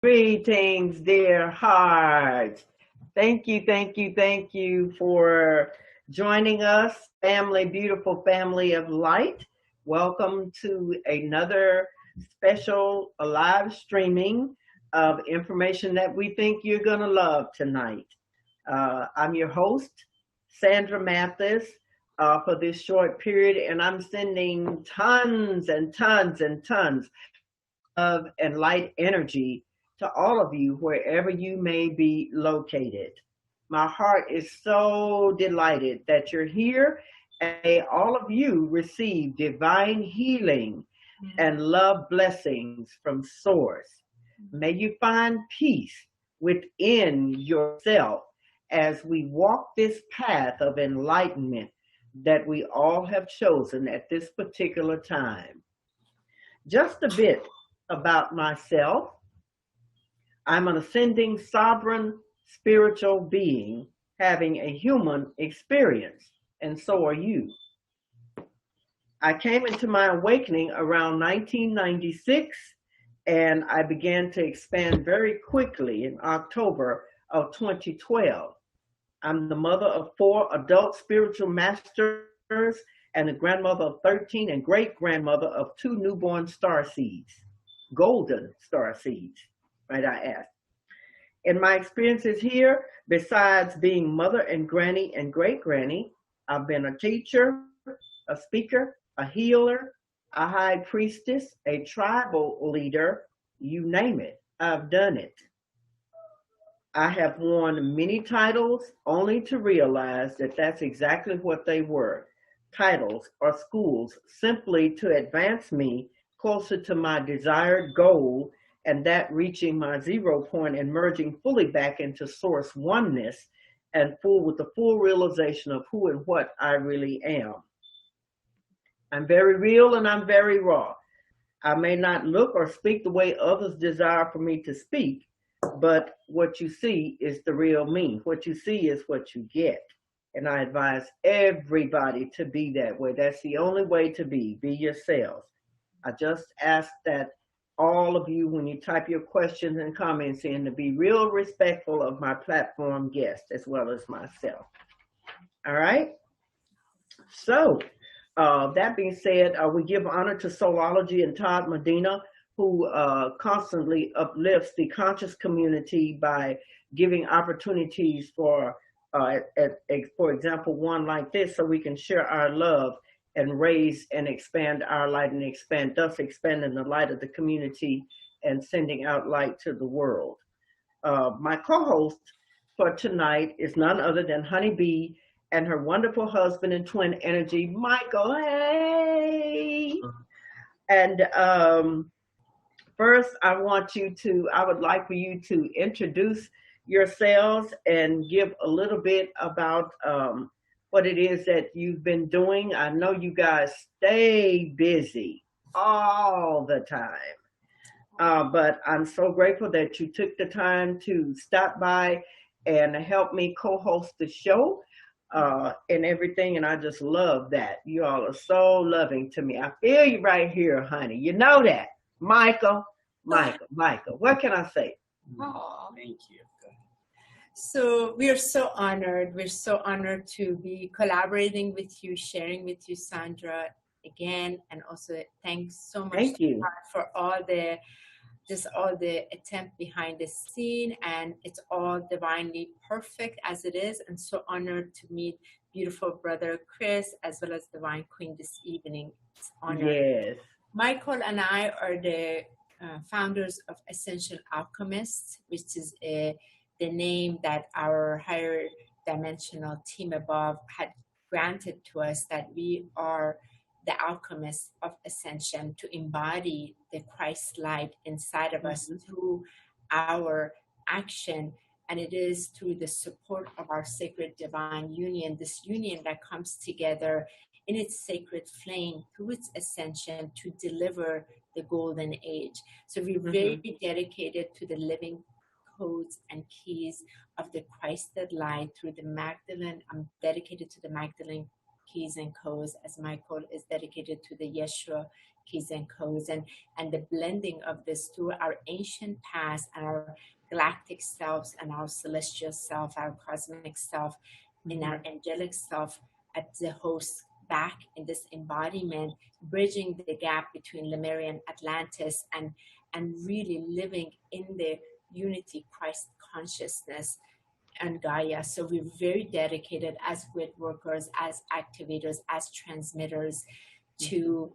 Greetings, dear hearts. Thank you for joining us, family, beautiful family of light. Welcome to another special live streaming of information that we think you're going to love tonight. I'm your host, Sandra Mathis, for this short period, and I'm sending tons and tons and tons of love and light energy to all of you wherever you may be located. My heart is so delighted that you're here, and may all of you receive divine healing and love blessings from Source. May you find peace within yourself as we walk this path of enlightenment that we all have chosen at this particular time. Just a bit about myself. I'm an ascending sovereign spiritual being having a human experience, and so are you. I came into my awakening around 1996, and I began to expand very quickly in October of 2012. I'm the mother of four adult spiritual masters and the grandmother of 13 and great grandmother of two newborn star seeds, golden star seeds, might I add. In my experiences here, besides being mother and granny and great granny, I've been a teacher, a speaker, a healer, a high priestess, a tribal leader, you name it, I've done it. I have worn many titles only to realize that that's exactly what they were, titles or schools simply to advance me closer to my desired goal, and that reaching my 0 point and merging fully back into source oneness and full with the full realization of who and what I really am. I'm very real and I'm very raw. I may not look or speak the way others desire for me to speak, but what you see is the real me. What you see is what you get. And I advise everybody to be that way. That's the only way to be yourselves. I just ask that all of you, when you type your questions and comments in, to be real respectful of my platform guests as well as myself. All right? So, that being said, we give honor to Soulology and Todd Medina, who constantly uplifts the conscious community by giving opportunities for example, one like this, so we can share our love and raise and expand our light and expand, thus expanding the light of the community and sending out light to the world. My co-host for tonight is none other than Honeybee and her wonderful husband and twin energy, Michael. Hey! And first, I would like for you to introduce yourselves and give a little bit about what it is that you've been doing. I know you guys stay busy all the time, but I'm so grateful that you took the time to stop by and help me co-host the show and everything. And I just love that. You all are so loving to me. I feel you right here, honey. You know that. Michael, what can I say? Oh, thank you. So we are so honored. We're so honored to be collaborating with you, sharing with you, Sandra, again, and also thanks so much Thank you for all the attempt behind the scene, and it's all divinely perfect as it is, and so honored to meet beautiful brother Chris as well as Divine Queen this evening. It's honored. Yes. Michael and I are the founders of Essential Alchemists, which is the name that our higher dimensional team above had granted to us, that we are the alchemists of ascension to embody the Christ light inside of us through our action. And it is through the support of our sacred divine union, this union that comes together in its sacred flame through its ascension to deliver the golden age. So we're very dedicated to the living codes and keys of the Christed light through the Magdalene. I'm dedicated to the Magdalene keys and codes, as Michael is dedicated to the Yeshua keys and codes, and the blending of this through our ancient past and our galactic selves and our celestial self, our cosmic self, and our angelic self at the host back in this embodiment, bridging the gap between Lemurian Atlantis and really living in the unity Christ consciousness and Gaia. So we're very dedicated as grid workers, as activators, as transmitters to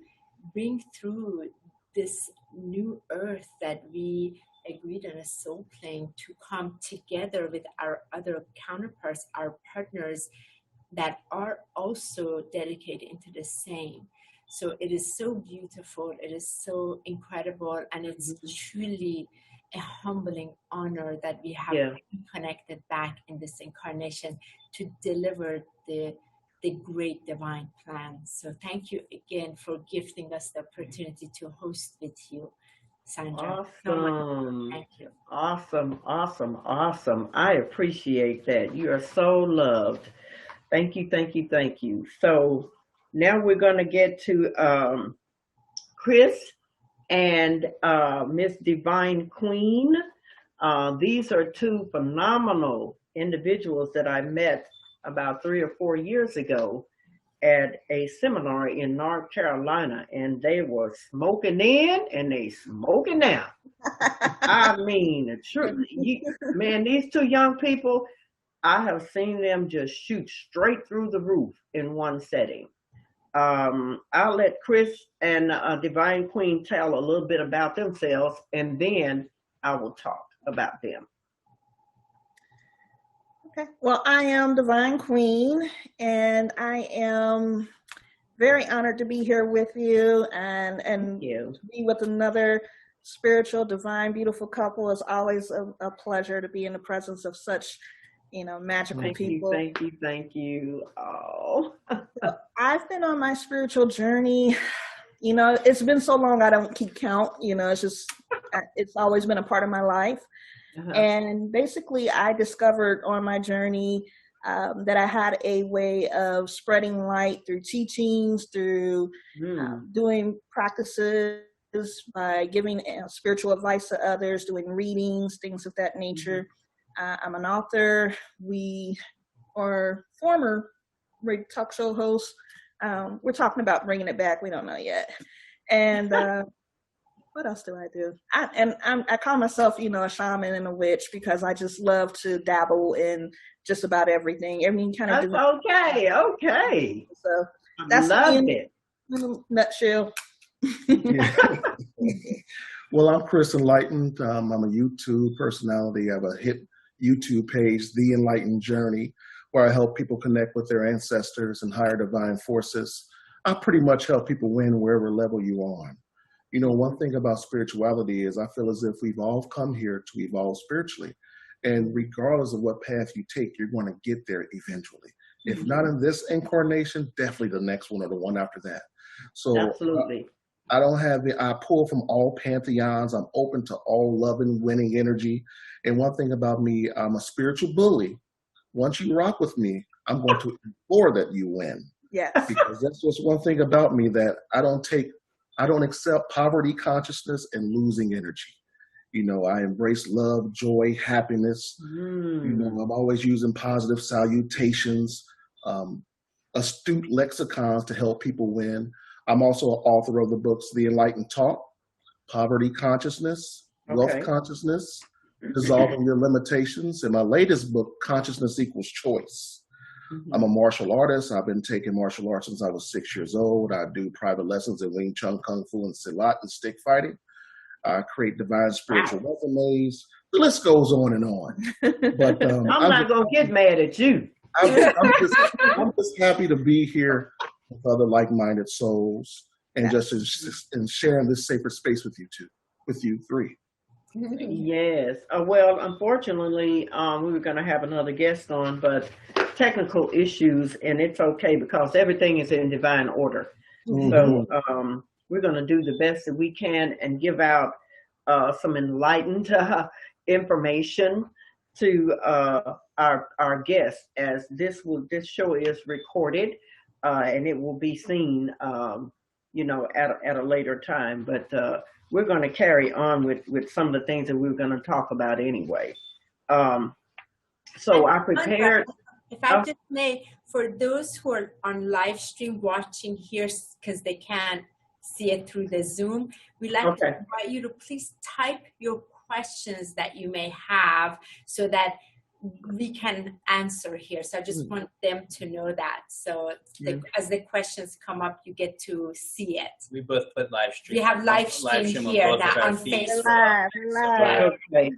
bring through this new earth that we agreed on a soul plane to come together with our other counterparts, our partners that are also dedicated into the same. So it is so beautiful, it is so incredible, and it's truly a humbling honor that we have connected back in this incarnation to deliver the great divine plan. So thank you again for gifting us the opportunity to host with you, Sandra. Awesome. Thank you. Awesome, awesome, awesome. I appreciate that. You are so loved. Thank you, thank you, thank you. So now we're going to get to Chris and Miss Divine Queen. These are two phenomenal individuals that I met about 3 or 4 years ago at a seminar in North Carolina, and they were smoking then and they smoking now. I mean, man, these two young people, I have seen them just shoot straight through the roof in one setting. I'll let Chris and Divine Queen tell a little bit about themselves, and then I will talk about them. Okay. Well, I am Divine Queen, and I am very honored to be here with you and to be with another spiritual, divine, beautiful couple. It's always a pleasure to be in the presence of such, magical people. Thank you. Oh. I've been on my spiritual journey. It's been so long I don't keep count. It's always been a part of my life. Uh-huh. And basically, I discovered on my journey that I had a way of spreading light through teachings, through doing practices, by giving spiritual advice to others, doing readings, things of that nature. I'm an author. We are former talk show hosts. We're talking about bringing it back. We don't know yet. And what else do I do? I call myself, a shaman and a witch because I just love to dabble in just about everything. That's okay. So that's it. In a nutshell. Well, I'm Chris Enlightened. I'm a YouTube personality. I have a hit YouTube page, The Enlightened Journey, where I help people connect with their ancestors and higher divine forces. I pretty much help people win wherever level you're on. One thing about spirituality is I feel as if we've all come here to evolve spiritually. And regardless of what path you take, you're going to get there eventually. If not in this incarnation, definitely the next one or the one after that. So absolutely. I pull from all pantheons. I'm open to all loving, winning energy. And one thing about me, I'm a spiritual bully. Once you rock with me, I'm going to implore that you win. Yes. Because that's just one thing about me that I don't accept poverty consciousness and losing energy. I embrace love, joy, happiness. I'm always using positive salutations, astute lexicons to help people win. I'm also an author of the books, The Enlightened Talk, Poverty Consciousness, Wealth Consciousness, Dissolving Your Limitations, and my latest book, Consciousness Equals Choice. I'm a martial artist. I've been taking martial arts since I was 6 years old. I do private lessons in Wing Chun, Kung Fu, and Silat and stick fighting. I create divine spiritual resumes. The list goes on and on. But I'm not going to get mad at you. I'm just happy to be here with other like-minded souls and just in sharing this sacred space with you three. Yes. Well, unfortunately, we were going to have another guest on, but technical issues, and it's okay because everything is in divine order. So we're going to do the best that we can and give out some enlightened information to our guests, as this show is recorded and it will be seen, at a later time. But we're going to carry on with some of the things that we were going to talk about anyway. So I prepared. If I just may, for those who are on live stream watching here, because they can't see it through the Zoom, we'd like to invite you to please type your questions that you may have so that we can answer here. So I just want them to know that. So as the questions come up, you get to see it. We both put live stream. We have live stream here now on Facebook. Live. Okay.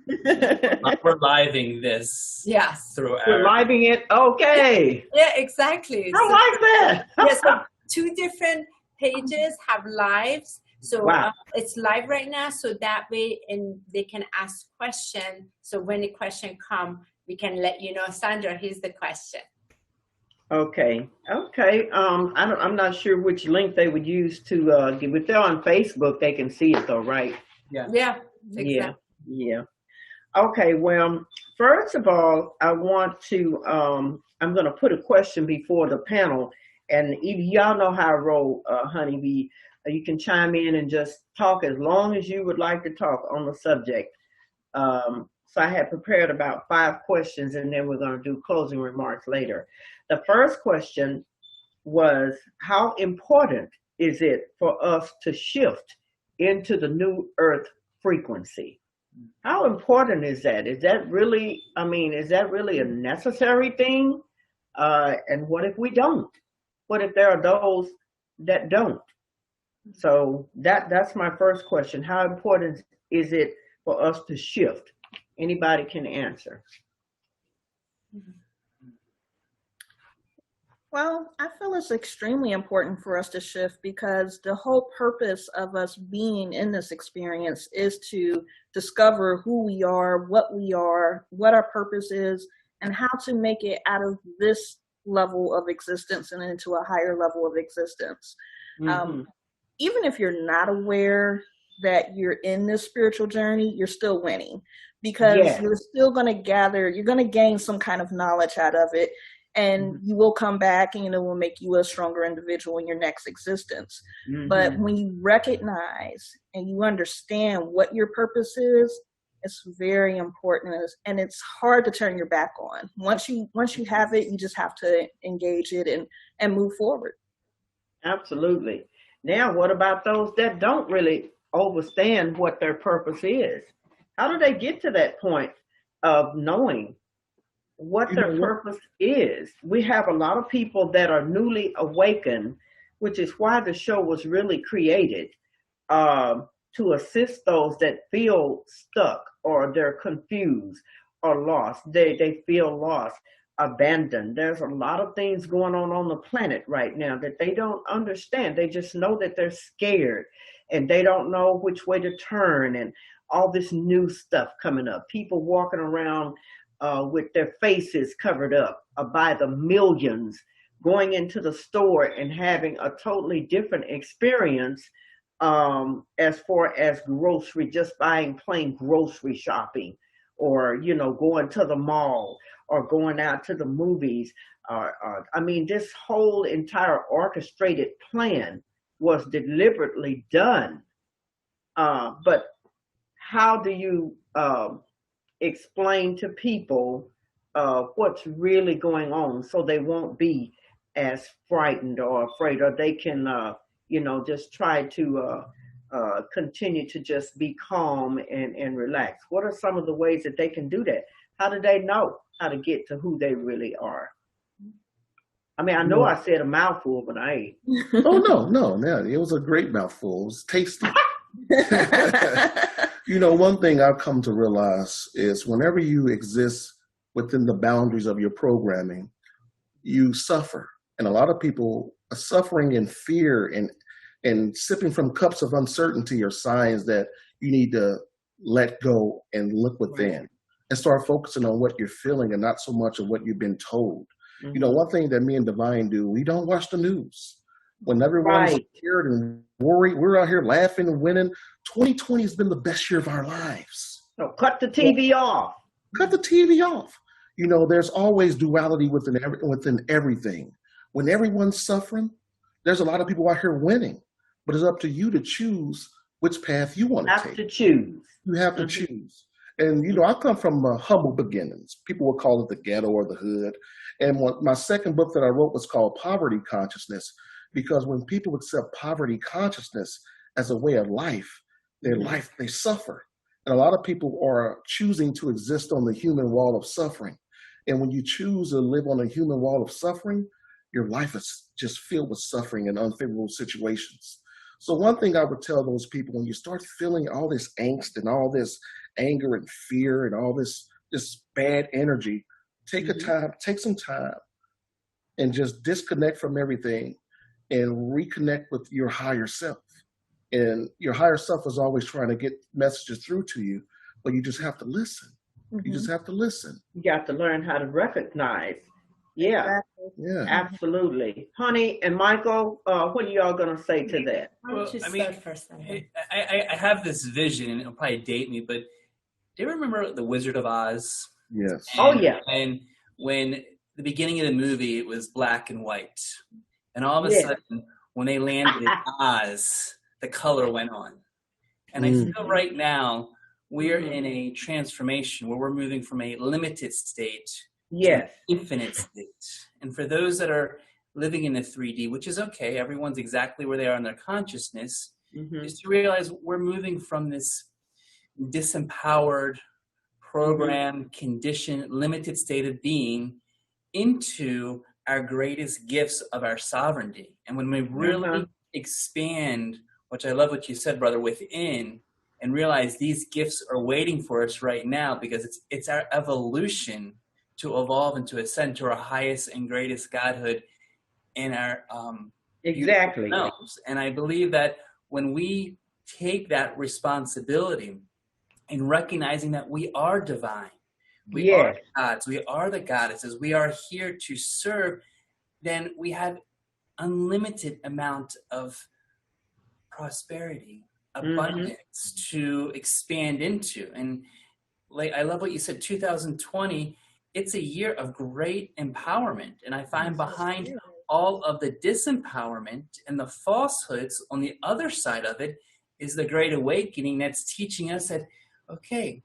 We're living this. Yes. We're living it. Okay. Yeah, exactly. I like that. Yes, so 2 different pages have lives. So it's live right now. So that way, and they can ask questions. So when the question comes, we can let you know. Sandra, here's the question. Okay. I'm not sure which link they would use to give. If they're on Facebook, they can see it though, right? Yeah. Exactly. Yeah. Okay. Well, first of all, I want to. I'm going to put a question before the panel, and y'all know how I roll, honey. You can chime in and just talk as long as you would like to talk on the subject. So I had prepared about 5 questions, and then we're going to do closing remarks later. The first question was, how important is it for us to shift into the new earth frequency? How important is that? Is that really a necessary thing? And what if we don't? What if there are those that don't? So that's my first question. How important is it for us to shift? Anybody can answer. Well, I feel it's extremely important for us to shift because the whole purpose of us being in this experience is to discover who we are, what our purpose is, and how to make it out of this level of existence and into a higher level of existence. Even if you're not aware that you're in this spiritual journey, you're still winning because you're still going to gain some kind of knowledge out of it. And you will come back and it will make you a stronger individual in your next existence. But when you recognize and you understand what your purpose is, it's very important, and it's hard to turn your back on. Once you have it, you just have to engage it and move forward. Absolutely. Now, what about those that don't really understand what their purpose is? How do they get to that point of knowing what their purpose is? We have a lot of people that are newly awakened, which is why the show was really created, to assist those that feel stuck or they're confused or lost. They feel lost, abandoned. There's a lot of things going on the planet right now that they don't understand. They just know that they're scared and they don't know which way to turn, and all this new stuff coming up. People walking around with their faces covered up by the millions, going into the store and having a totally different experience as far as just buying plain grocery shopping, or, going to the mall or going out to the movies. This whole entire orchestrated plan was deliberately done. But how do you explain to people what's really going on so they won't be as frightened or afraid, or they can, just try to continue to just be calm and relax? What are some of the ways that they can do that? How do they know how to get to who they really are? I know I said a mouthful, but I ain't. Oh, no. It was a great mouthful. It was tasty. One thing I've come to realize is whenever you exist within the boundaries of your programming, you suffer. And a lot of people are suffering in fear and sipping from cups of uncertainty are signs that you need to let go and look within and start focusing on what you're feeling and not so much of what you've been told. One thing that me and Divine do, we don't watch the news. When everyone's scared and worried, we're out here laughing and winning. 2020 has been the best year of our lives. So cut the TV off. Cut the TV off. There's always duality within everything. When everyone's suffering, there's a lot of people out here winning, but it's up to you to choose which path you want to Have take. to choose. You have to choose. And, you know, I come from humble beginnings. People will call it the ghetto or the hood. And my second book that I wrote was called Poverty Consciousness, because when people accept poverty consciousness as a way of life, their life, they suffer. And a lot of people are choosing to exist on the human wall of suffering. And when you choose to live on a human wall of suffering, your life is just filled with suffering and unfavorable situations. So one thing I would tell those people, when you start feeling all this angst and all this anger and fear and all this bad energy, take some time and just disconnect from everything and reconnect with your higher self. And your higher self is always trying to get messages through to you, but you just have to listen. You just have to listen. You got to learn how to recognize. Yeah. Exactly. Yeah. Absolutely. Honey and Michael, what are y'all going to say to that? Why don't you start first? I have this vision, and it'll probably date me, but do you remember The Wizard of Oz? Yes. Yeah. And when the beginning of the movie, it was black and white. And all of a sudden, when they landed in Oz, the color went on. And I feel right now, we're in a transformation where we're moving from a limited state to an infinite state. And for those that are living in the 3D, which is okay, everyone's exactly where they are in their consciousness, is to realize we're moving from this disempowered, programmed, conditioned, limited state of being into our greatest gifts of our sovereignty. And when we really expand, which I love what you said, brother, within, and realize these gifts are waiting for us right now, because it's our evolution to evolve and to ascend to our highest and greatest godhood in our Exactly. selves. And I believe that when we take that responsibility in recognizing that we are divine, we are gods, we are the goddesses, we are here to serve, then we have unlimited amount of prosperity, abundance to expand into. And like, I love what you said, 2020, it's a year of great empowerment. And I find behind all of the disempowerment and the falsehoods on the other side of it is the great awakening that's teaching us that, okay,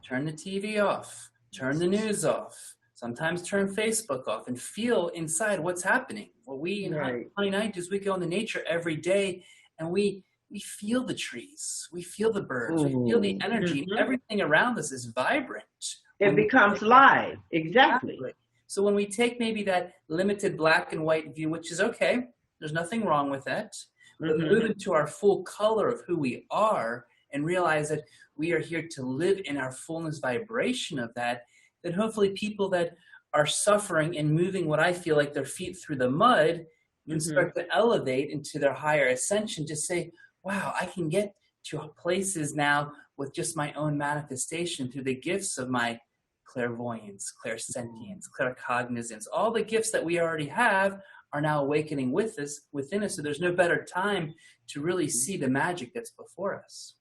turn the TV off, turn the news off, sometimes turn Facebook off, and feel inside what's happening. Well, we in 29 we go into nature every day, and we feel the trees, we feel the birds, we feel the energy, and everything around us is vibrant. It becomes live. Exactly. So when we take maybe that limited black and white view, which is okay, there's nothing wrong with that, but move into our full color of who we are and realize that we are here to live in our fullness vibration of that, then hopefully people that are suffering and moving what I feel like their feet through the mud can start to elevate into their higher ascension, to say, wow, I can get to places now with just my own manifestation through the gifts of my clairvoyance, clairsentience, claircognizance. All the gifts that we already have are now awakening within us. So there's no better time to really see the magic that's before us.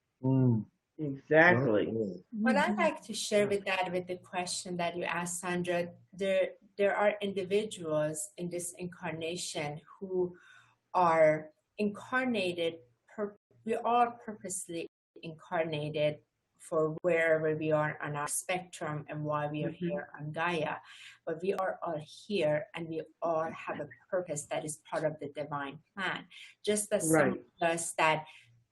Exactly. What I'd like to share with that, with the question that you asked, Sandra, there are individuals in this incarnation who are incarnated. We are purposely incarnated for wherever we are on our spectrum and why we are here on Gaia. But we are all here, and we all have a purpose that is part of the divine plan. Just as some of us that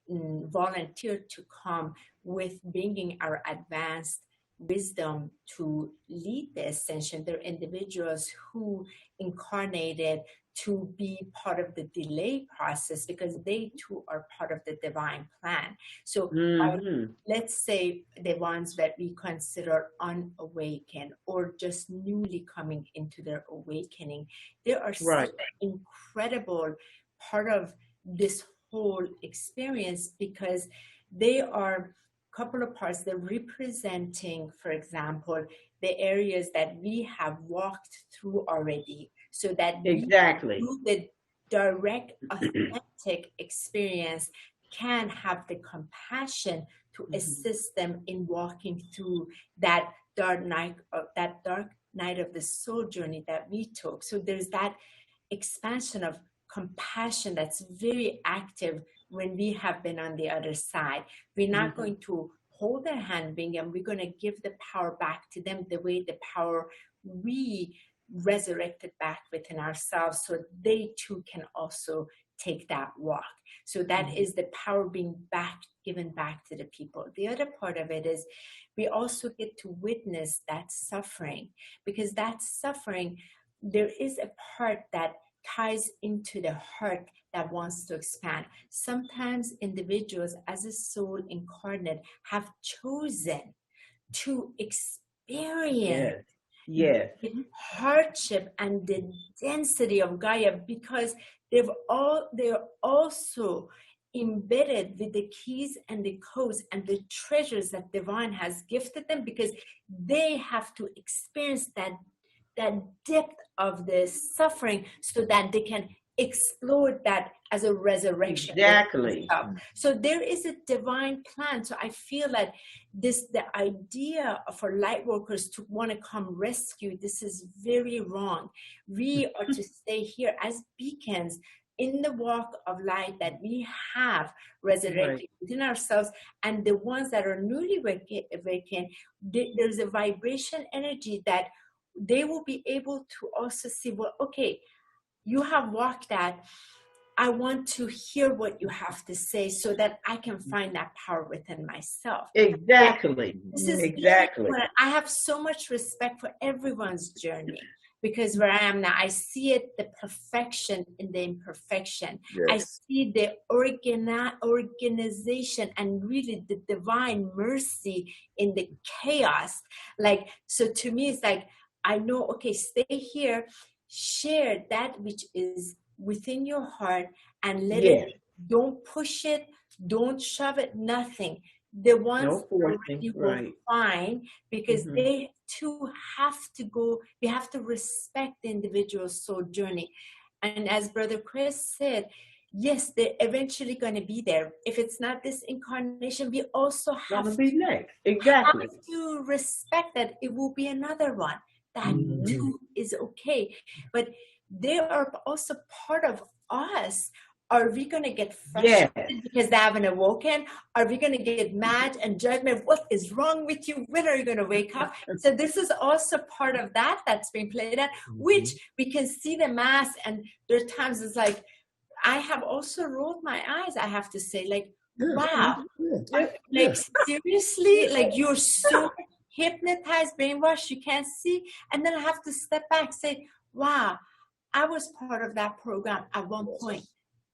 volunteered to come with bringing our advanced wisdom to lead the ascension, there are individuals who incarnated to be part of the delay process because they too are part of the divine plan. So let's say the ones that we consider unawakened or just newly coming into their awakening, they are such an incredible part of this whole experience because they are a couple of parts. They're representing, for example, the areas that we have walked through already, so that through the direct, authentic experience can have the compassion to assist them in walking through that dark night of the soul journey that we took. So there's that expansion of compassion that's very active when we have been on the other side. We're not going to hold their hand, and we're going to give the power back to them the way the power we resurrected back within ourselves, so they too can also take that walk. So that is the power being given back to the people. The other part of it is we also get to witness that suffering, because that suffering, there is a part that ties into the heart that wants to expand. Sometimes individuals as a soul incarnate have chosen to experience the hardship and the density of Gaia, because they're also embedded with the keys and the codes and the treasures that divine has gifted them, because they have to experience that depth of the suffering so that they can explore that as a resurrection. Exactly. So there is a divine plan. So I feel that the idea for light workers to want to come rescue, this is very wrong. We are to stay here as beacons in the walk of light that we have resurrected within ourselves, and the ones that are newly awakened, there's a vibration energy that they will be able to also see, well, okay, you have walked that. I want to hear what you have to say so that I can find that power within myself. Exactly. Exactly. I have so much respect for everyone's journey, because where I am now, I see it, the perfection in the imperfection. Yes. I see the organization and really the divine mercy in the chaos. Like, so to me, it's like, I know, okay, stay here, share that which is within your heart, and let it, don't push it, don't shove it, nothing. The ones you will find, because they too have to go, we have to respect the individual soul journey. And as Brother Chris said, yes, they're eventually going to be there. If it's not this incarnation, we also have to be next. Exactly. Have to respect that it will be another one. That too is okay. But they are also part of us. Are we going to get frustrated because they haven't awoken? Are we going to get mad and judgment? What is wrong with you? When are you going to wake up? So this is also part of that's being played out, which we can see the mass. And there are times it's like, I have also rolled my eyes, I have to say, like, wow. Like, seriously? Like, you're so hypnotized, brainwashed, you can't see. And then I have to step back, say, wow, I was part of that program at one point.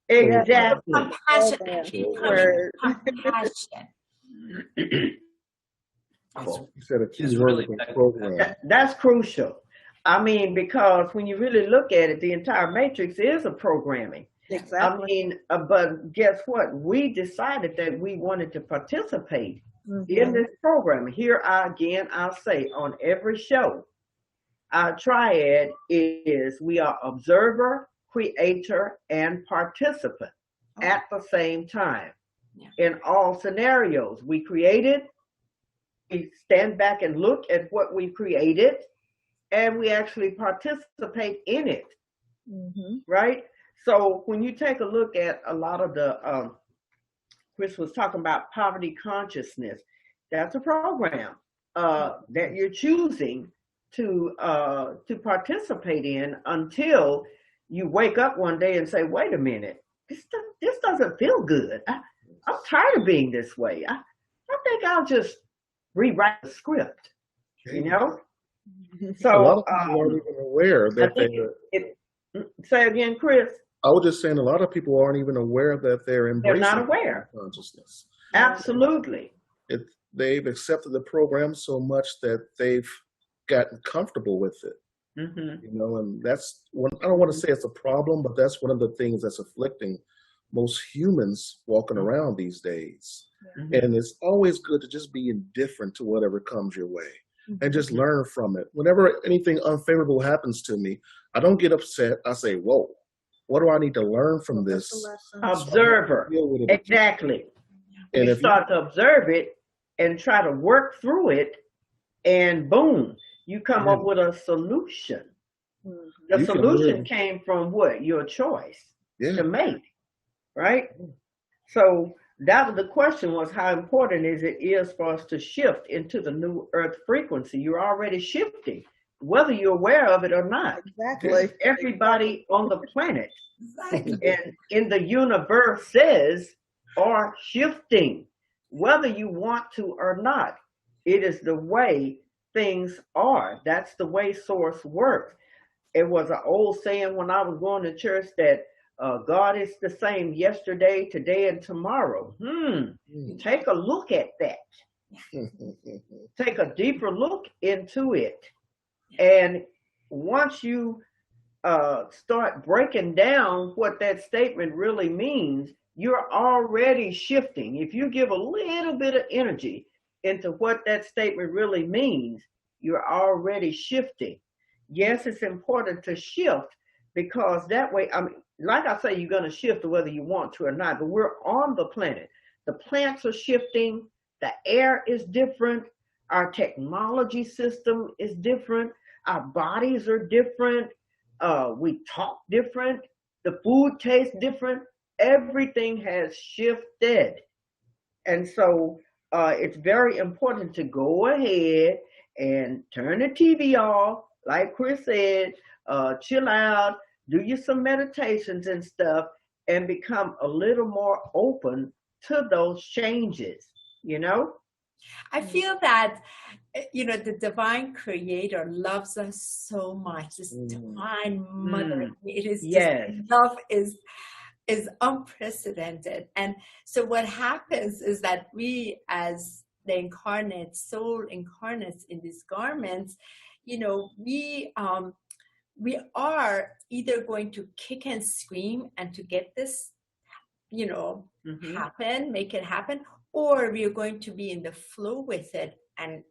Exactly. Compassion. Compassion. That's crucial. I mean, because when you really look at it, the entire matrix is a programming. Exactly. I mean, but guess what? We decided that we wanted to participate in this program. Here I'll say on every show, our triad is we are observer, creator, and participant at the same time. In all scenarios, we created, we stand back and look at what we created, and we actually participate in it, right? So when you take a look at a lot of the, Chris was talking about poverty consciousness, that's a program that you're choosing to participate in until you wake up one day and say, wait a minute, this doesn't feel good. I'm tired of being this way. I think I'll just rewrite the script, you know? So a lot of people aren't even aware that say again, Chris. I was just saying a lot of people aren't even aware that they're embracing not aware. Consciousness. Absolutely. They've accepted the program so much that they've gotten comfortable with it. You know, and that's one, I don't want to say it's a problem, but that's one of the things that's afflicting most humans walking around these days. And it's always good to just be indifferent to whatever comes your way and just learn from it. Whenever anything unfavorable happens to me, I don't get upset. I say, whoa, what do I need to learn from this? Observer. Exactly. And you start to observe it and try to work through it, and boom, you come up with a solution. The You can solution live. came from what? Your choice Yeah. to make, right? So that was the question, was how important is for us to shift into the new earth frequency. You're already shifting, whether you're aware of it or not. Exactly. Everybody on the planet Exactly. and in the universe says are shifting, whether you want to or not. It is the way things are. That's the way source works. It was an old saying when I was going to church that God is the same yesterday, today, and tomorrow. Take a look at that. Take a deeper look into it. And once you start breaking down what that statement really means, you're already shifting. If you give a little bit of energy into what that statement really means, you're already shifting. Yes, it's important to shift because that way, I mean, like I say, you're going to shift whether you want to or not, but we're on the planet. The plants are shifting, the air is different, our technology system is different, our bodies are different, we talk different, the food tastes different, everything has shifted. And so it's very important to go ahead and turn the TV off, like Chris said, chill out, do you some meditations and stuff, and become a little more open to those changes, you know? I feel that, the divine creator loves us so much. This divine mother, it is just, love is unprecedented. And so what happens is that we, as the incarnate soul incarnates in these garments, we are either going to kick and scream and to get this, happen, make it happen, or we are going to be in the flow with it and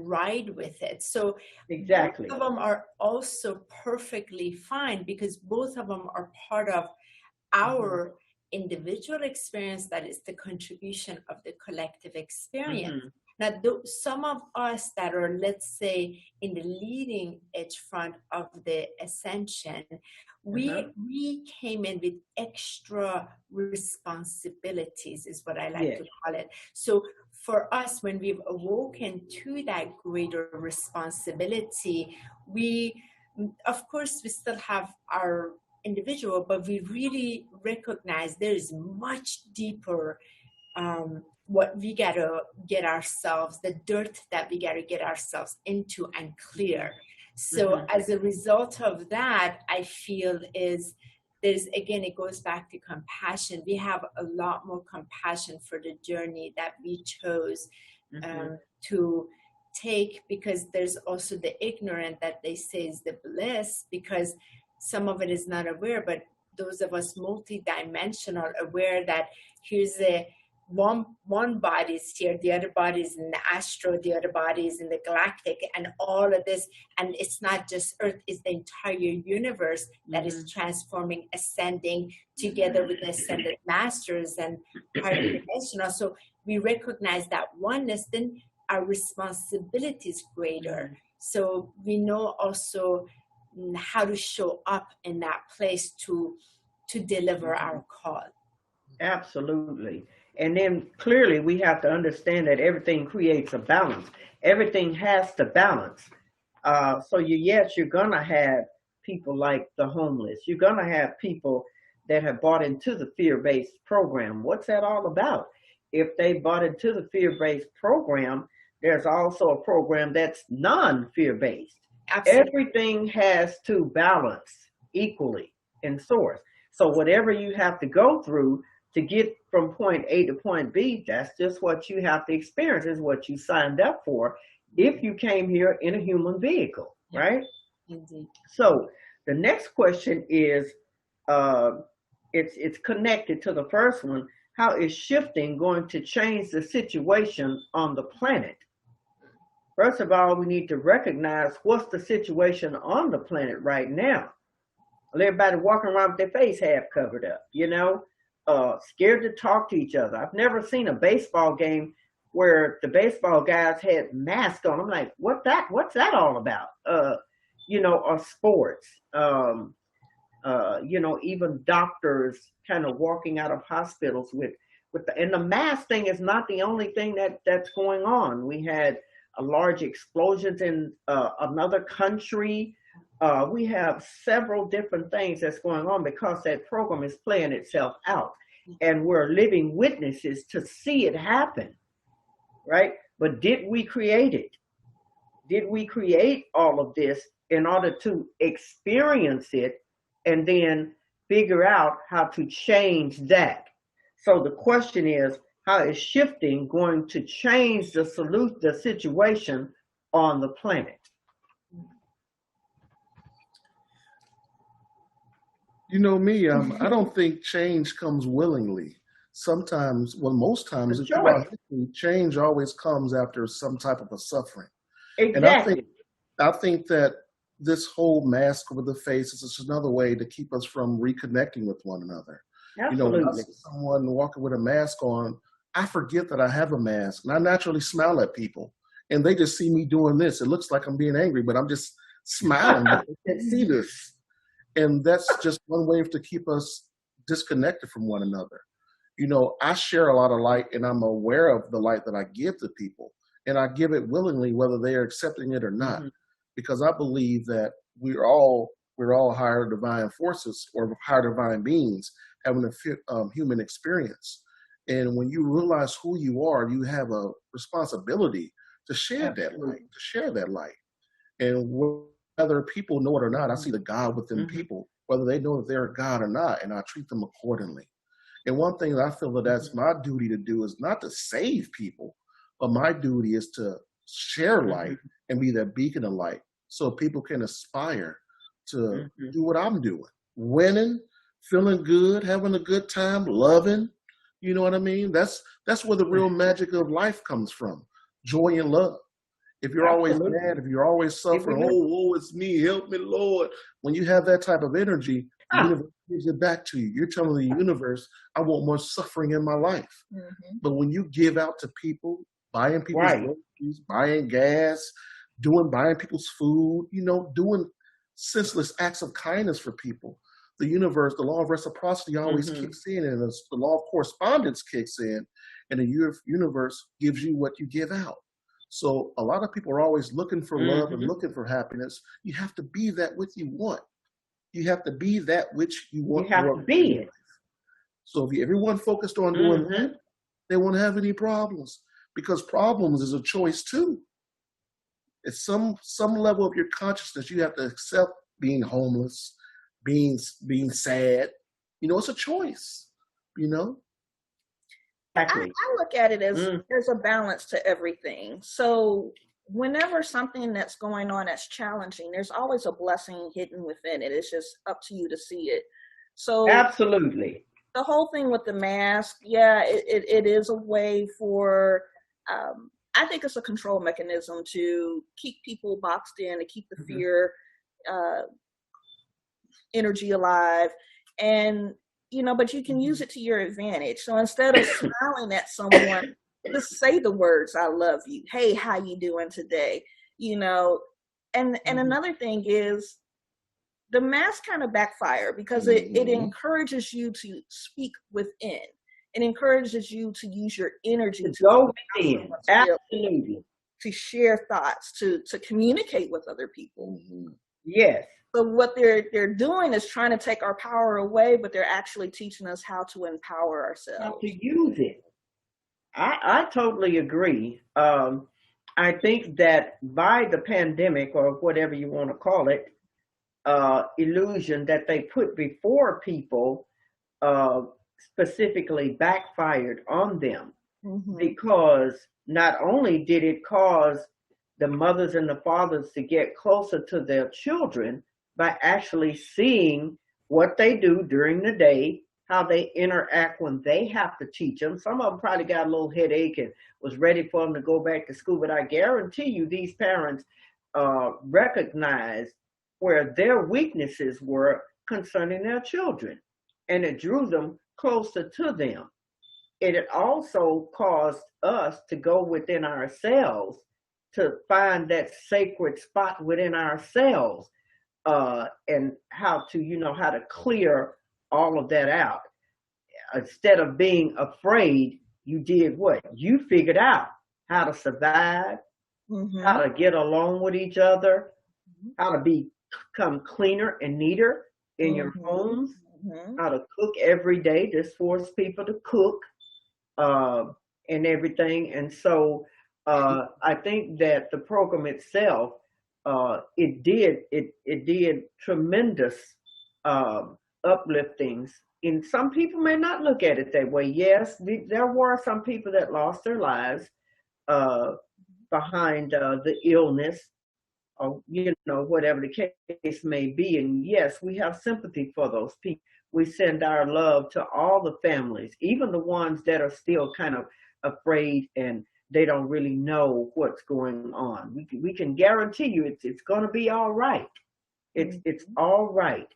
ride with it. So exactly, both of them are also perfectly fine because both of them are part of our individual experience, that is the contribution of the collective experience. Now, some of us that are, let's say, in the leading edge front of the ascension, we came in with extra responsibilities, is what I like to call it. So for us, when we've awoken to that greater responsibility, of course, we still have our individual, but we really recognize there is much deeper what we gotta get ourselves, the dirt that we gotta get ourselves into and clear. So as a result of that, I feel it goes back to compassion. We have a lot more compassion for the journey that we chose to take, because there's also the ignorant that they say is the bliss, because some of it is not aware, but those of us multidimensional aware that here's one body is here, the other body is in the astro, the other body is in the galactic, and all of this, and it's not just Earth, it's the entire universe that is transforming, ascending together with the ascended masters and higher dimensional. So we recognize that oneness, then our responsibility is greater. So we know also how to show up in that place to deliver our call. Absolutely. And then clearly we have to understand that everything creates a balance. Everything has to balance. So you're going to have people like the homeless. You're going to have people that have bought into the fear-based program. What's that all about? If they bought into the fear-based program, there's also a program that's non-fear-based. Absolutely. Everything has to balance equally in source. So whatever you have to go through to get from point A to point B, that's just what you have to experience, is what you signed up for if you came here in a human vehicle, right? Indeed. So the next question is, it's connected to the first one. How is shifting going to change the situation on the planet? First of all, we need to recognize what's the situation on the planet right now. Everybody walking around with their face half covered up, scared to talk to each other. I've never seen a baseball game where the baseball guys had masks on. I'm like, what's that all about? or sports. Even doctors kind of walking out of hospitals and the mask thing is not the only thing that's going on. We had a large explosions in another country. We have several different things that's going on because that program is playing itself out, and we're living witnesses to see it happen, right? But did we create it? Did we create all of this in order to experience it and then figure out how to change that? So the question is, how is shifting going to change the situation on the planet? You know me, I don't think change comes willingly. Sometimes, well, most times, change always comes after some type of a suffering. Exactly. And I think that this whole mask over the face is just another way to keep us from reconnecting with one another. Absolutely. When I see someone walking with a mask on, I forget that I have a mask, and I naturally smile at people, and they just see me doing this. It looks like I'm being angry, but I'm just smiling. They can't see this. And that's just one way to keep us disconnected from one another. I share a lot of light, and I'm aware of the light that I give to people, and I give it willingly, whether they are accepting it or not, because I believe that we're all higher divine forces or higher divine beings having a human experience. And when you realize who you are, you have a responsibility to share that light. And whether people know it or not, I see the God within people, whether they know that they're a God or not, and I treat them accordingly. And one thing that I feel that that's my duty to do is not to save people, but my duty is to share light and be that beacon of light so people can aspire to do what I'm doing. Winning, feeling good, having a good time, loving. You know what I mean? That's where the real magic of life comes from. Joy and love. If you're always mad, if you're always suffering, woe is me, help me, Lord. When you have that type of energy, the universe gives it back to you. You're telling the universe, I want more suffering in my life. But when you give out to people, buying people's groceries, buying gas, buying people's food, doing senseless acts of kindness for people, the universe, the law of reciprocity always kicks in, and the law of correspondence kicks in, and the universe gives you what you give out. So a lot of people are always looking for love and looking for happiness. You have to be that which you want. You have to be that which you want. You have to be it. So if everyone focused on doing that, they won't have any problems, because problems is a choice too. At some level of your consciousness, you have to accept being homeless, being sad. It's a choice. Exactly. I look at it as there's a balance to everything. So whenever something that's going on that's challenging, there's always a blessing hidden within it. It's just up to you to see it. So absolutely. The whole thing with the mask, it is a way for, I think it's a control mechanism to keep people boxed in, to keep the fear energy alive. And but you can use it to your advantage. So instead of smiling at someone, just say the words, I love you. Hey, how you doing today? And another thing is the mask kind of backfire because it encourages you to speak within. It encourages you to use your energy to go within. Absolutely. To share thoughts, to communicate with other people. Yes. So what they're doing is trying to take our power away, but they're actually teaching us how to empower ourselves. How to use it. I totally agree. I think that by the pandemic, or whatever you want to call it, illusion that they put before people specifically backfired on them, because not only did it cause the mothers and the fathers to get closer to their children by actually seeing what they do during the day, how they interact when they have to teach them. Some of them probably got a little headache and was ready for them to go back to school, but I guarantee you these parents recognized where their weaknesses were concerning their children, and it drew them closer to them. It also caused us to go within ourselves to find that sacred spot within ourselves and how to, how to clear all of that out. Instead of being afraid, you did what? You figured out how to survive, how to get along with each other, how to become cleaner and neater in your homes, how to cook every day. Just force people to cook and everything. And so I think that the program itself, it did tremendous upliftings. And some people may not look at it that way. Yes, there were some people that lost their lives behind the illness, or whatever the case may be. And yes, we have sympathy for those people. We send our love to all the families, even the ones that are still kind of afraid and they don't really know what's going on. We can guarantee you it's going to be all right. It's all right.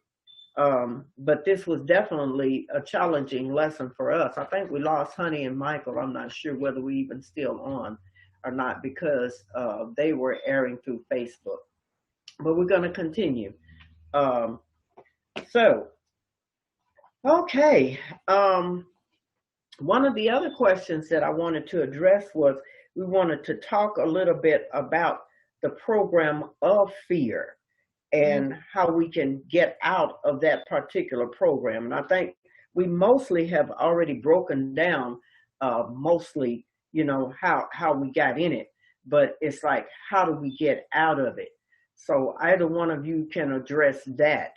But this was definitely a challenging lesson for us. I think we lost Honey and Michael. I'm not sure whether we even still on or not, because they were airing through Facebook. But we're going to continue. Okay. One of the other questions that I wanted to address was, we wanted to talk a little bit about the program of fear and how we can get out of that particular program. And I think we mostly have already broken down mostly, how we got in it, but it's like, how do we get out of it? So either one of you can address that.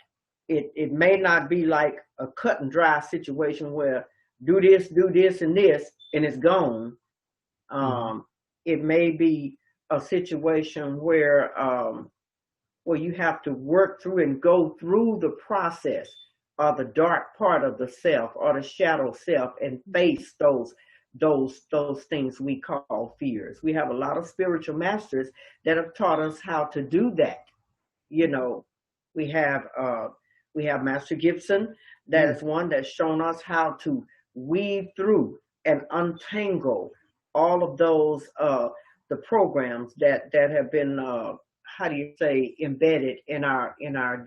It may not be like a cut and dry situation where do this, and this, and it's gone. It may be a situation where you have to work through and go through the process, or the dark part of the self, or the shadow self, and face those things we call fears. We have a lot of spiritual masters that have taught us how to do that. We have Master Gibson. That is one that's shown us how to weave through and untangle all of those the programs that have been embedded in our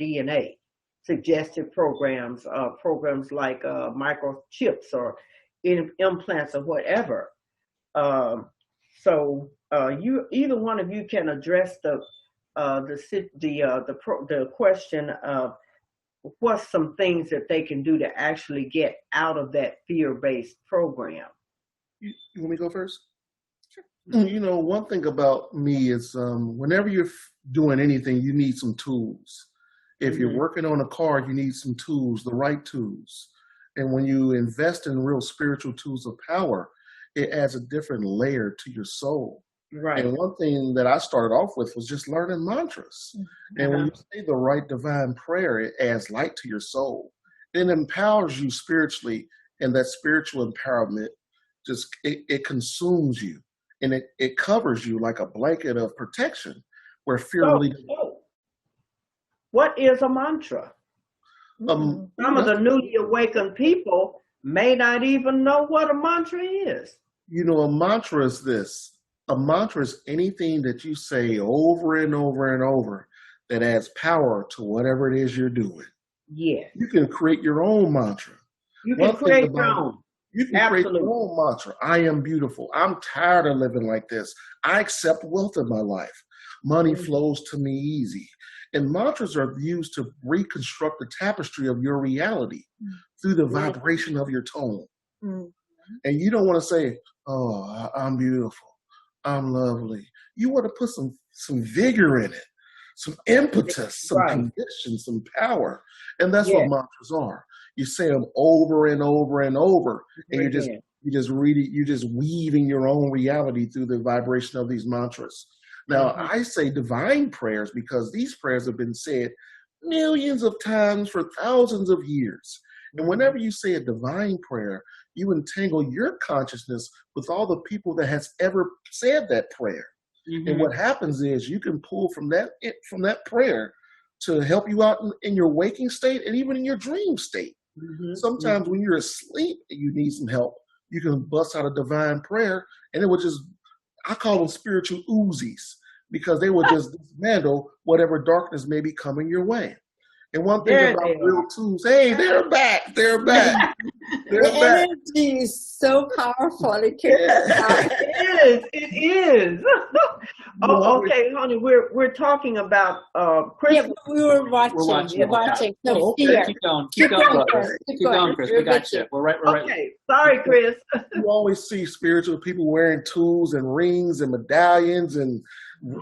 DNA. Suggestive programs, programs like microchips or implants or whatever. So either one of you can address the question of what's some things that they can do to actually get out of that fear-based program. You want me to go first? Sure. One thing about me is whenever you're doing anything, you need some tools. If you're working on a car, you need some tools, the right tools. And when you invest in real spiritual tools of power, it adds a different layer to your soul. Right. And one thing that I started off with was just learning mantras. And when you say the right divine prayer, it adds light to your soul. It empowers you spiritually, and that spiritual empowerment it consumes you, and it covers you like a blanket of protection where fear really. What is a mantra? Some of the newly awakened people may not even know what a mantra is. A mantra is this. A mantra is anything that you say over and over and over that adds power to whatever it is you're doing. Yeah. You can create your own mantra. You can create your own. You can create your own mantra. I am beautiful. I'm tired of living like this. I accept wealth in my life. Money flows to me easy. And mantras are used to reconstruct the tapestry of your reality through the vibration of your tone. And you don't want to say, oh, I'm beautiful. I'm lovely. You want to put some vigor in it, some impetus, some conviction, some power. And that's what mantras are. You say them over and over and over, and you're just weaving your own reality through the vibration of these mantras. Now, I say divine prayers because these prayers have been said millions of times for thousands of years. And whenever you say a divine prayer, you entangle your consciousness with all the people that has ever said that prayer. And what happens is you can pull from that prayer to help you out in your waking state and even in your dream state. Sometimes when you're asleep and you need some help, you can bust out a divine prayer, and it will just, I call them spiritual Uzis. because they will just dismantle whatever darkness may be coming your way. And one thing There about they real tools, hey, they're back. They're back. They're The back. energy is so powerful. It can Yeah. It is. Oh, okay, honey. We're talking about Yeah, Christmas. we were watching. We're watching. We're watching. So Oh, okay. fear. Keep going, Keep going, Chris. Chris. Keep going, Chris. We got you. We're right. Okay, sorry, Chris. You always see spiritual people wearing tools and rings and medallions and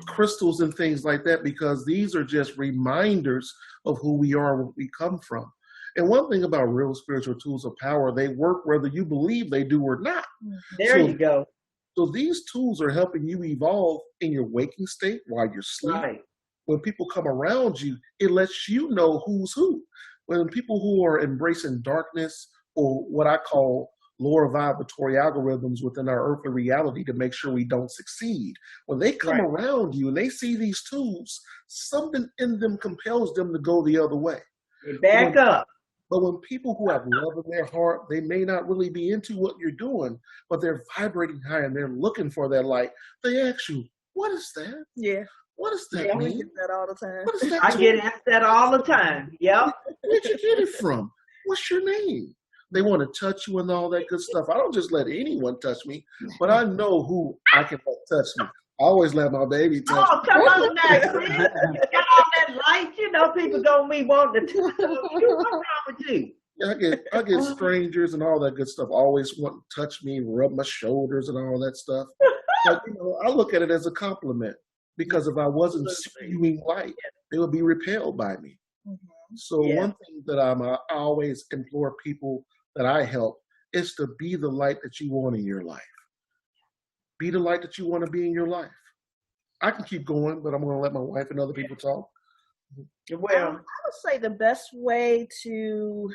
crystals and things like that, because these are just reminders of who we are, where we come from. And one thing about real spiritual tools of power, they work whether you believe they do or not. There you go. So these tools are helping you evolve in your waking state while you're sleeping. Right. When people come around you, it lets you know who's who. When people who are embracing darkness, or what I call lower vibratory algorithms within our earthly reality to make sure we don't succeed, when they come around you and they see these tools, something in them compels them to go the other way. Back up. But when people who have love in their heart, they may not really be into what you're doing, but they're vibrating high and they're looking for that light. They ask you, what is that? Yeah. What does that We mean? get that all the time. What is that? I get asked that all the time. Yep. Where'd you get it from? What's your name? They want to touch you and all that good stuff. I don't just let anyone touch me, but I know who I can let touch me. I always let my baby touch Oh, come on now, Chris. You got all that light. You know people gonna be wanting to touch you. What's wrong with you? me. I get strangers and all that good stuff always want to touch me, rub my shoulders and all that stuff. But I look at it as a compliment, because if I wasn't spewing light, they would be repelled by me. Mm-hmm. So one thing that I always implore people that I help is to be the light that you want in your life. Be the light that you want to be in your life. I can keep going, but I'm going to let my wife and other people talk. Well, I would say the best way to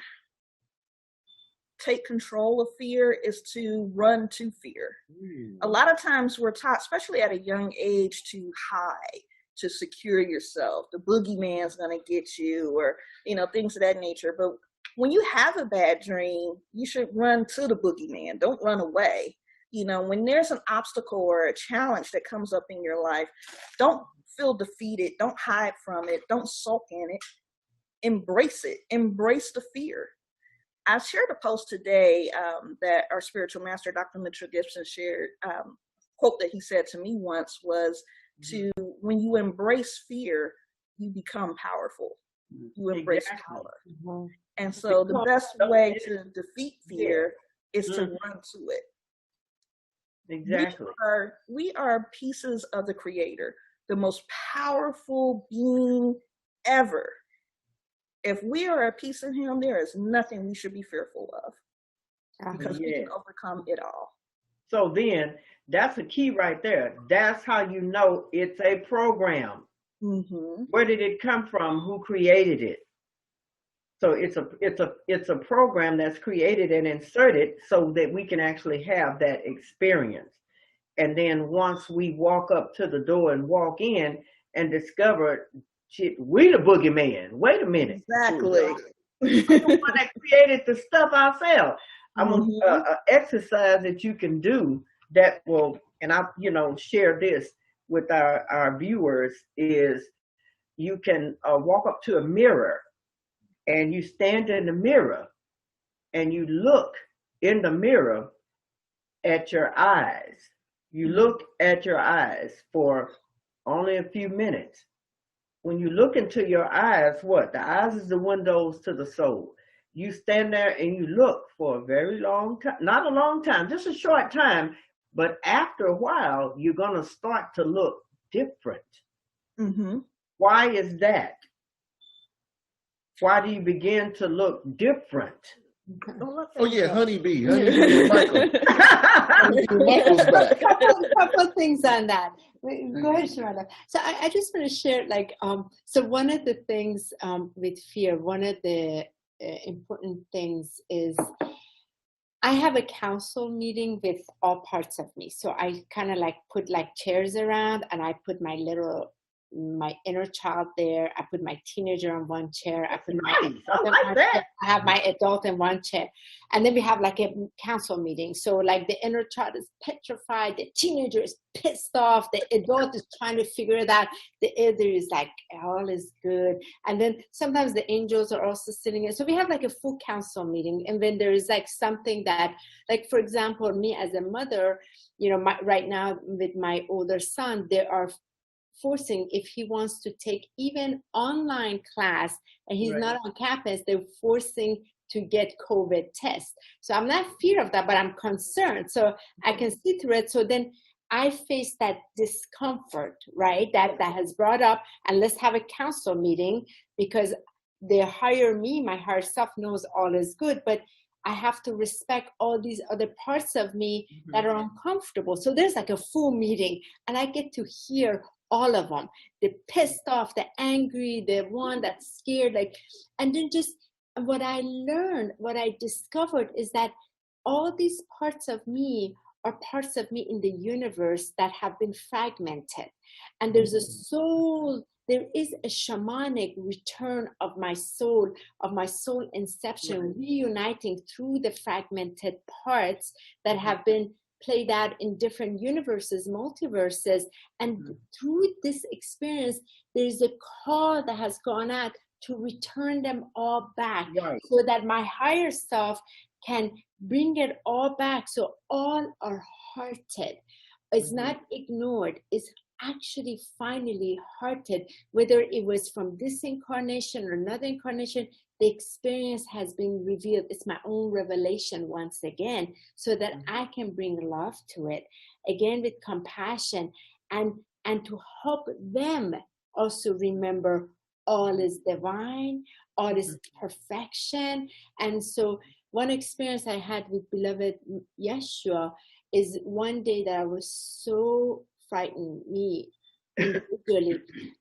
take control of fear is to run to fear. A lot of times we're taught, especially at a young age, to hide, to secure yourself. The boogeyman's going to get you, or, things of that nature. But when you have a bad dream, you should run to the boogeyman. Don't run away. When there's an obstacle or a challenge that comes up in your life, don't feel defeated. Don't hide from it. Don't sulk in it. Embrace it. Embrace the fear. I shared a post today that our spiritual master, Dr. Mitchell Gibson, shared. Quote that he said to me once was, when you embrace fear, you become powerful. You embrace power. Mm-hmm. And so the best way to defeat fear is to run to it. Exactly. We are pieces of the Creator, the most powerful being ever. If we are a piece of Him, there is nothing we should be fearful of, because we can overcome it all. So then, that's a key right there. That's how you know it's a program. Mm-hmm. Where did it come from? Who created it? So it's a program that's created and inserted so that we can actually have that experience. And then once we walk up to the door and walk in and discover, shit, we the boogeyman. Wait a minute. Exactly. We're the one that created the stuff ourselves. I'm an exercise that you can do that will, and I, share this with our viewers, is you can walk up to a mirror and you stand in the mirror and you look in the mirror at your eyes. You look at your eyes for only a few minutes. When you look into your eyes, what? The eyes is the windows to the soul. You stand there and you look for a very long time, not a long time, just a short time, but after a while, you're going to start to look different. Mm-hmm. Why is that? Why do you begin to look different? Oh yeah, honeybee. Michael. Michael's back. Couple things on that. Go ahead, Sharada. So I just want to share, so one of the things with fear, one of the important things is I have a council meeting with all parts of me. So I kind of put chairs around, and I put my little my inner child there. I put my teenager on one chair. I put my Nice. I like that. I have my adult in one chair. And then we have like a council meeting. So like the inner child is petrified. The teenager is pissed off. The adult is trying to figure it out. The elder is like, all is good. And then sometimes the angels are also sitting in. So we have like a full council meeting. And then there is like something that, like, for example, me as a mother, you know, right now with my older son, they are forcing, if he wants to take even online class and he's not on campus, they're forcing to get COVID test. So I'm not fear of that, but I'm concerned. So I can see through it. So then I face that discomfort, right? That has brought up, and let's have a council meeting, because they hire me, my higher self knows all is good, but I have to respect all these other parts of me that are uncomfortable. So there's like a full meeting, and I get to hear all of them. The pissed off, the angry, the one that's scared, like, and then just what I learned, what I discovered is that all these parts of me are parts of me in the universe that have been fragmented. And there's a soul, there is a shamanic return of my soul inception, reuniting through the fragmented parts that have been played out in different universes, multiverses. And through this experience, there's a call that has gone out to return them all back, so that my higher self can bring it all back. So all are hearted. It's not ignored. It's actually finally hearted. Whether it was from this incarnation or another incarnation, the experience has been revealed. It's my own revelation once again, so that I can bring love to it, again with compassion, and to help them also remember all is divine, all is perfection. And so one experience I had with beloved Yeshua is one day that I was so frightened, me individually,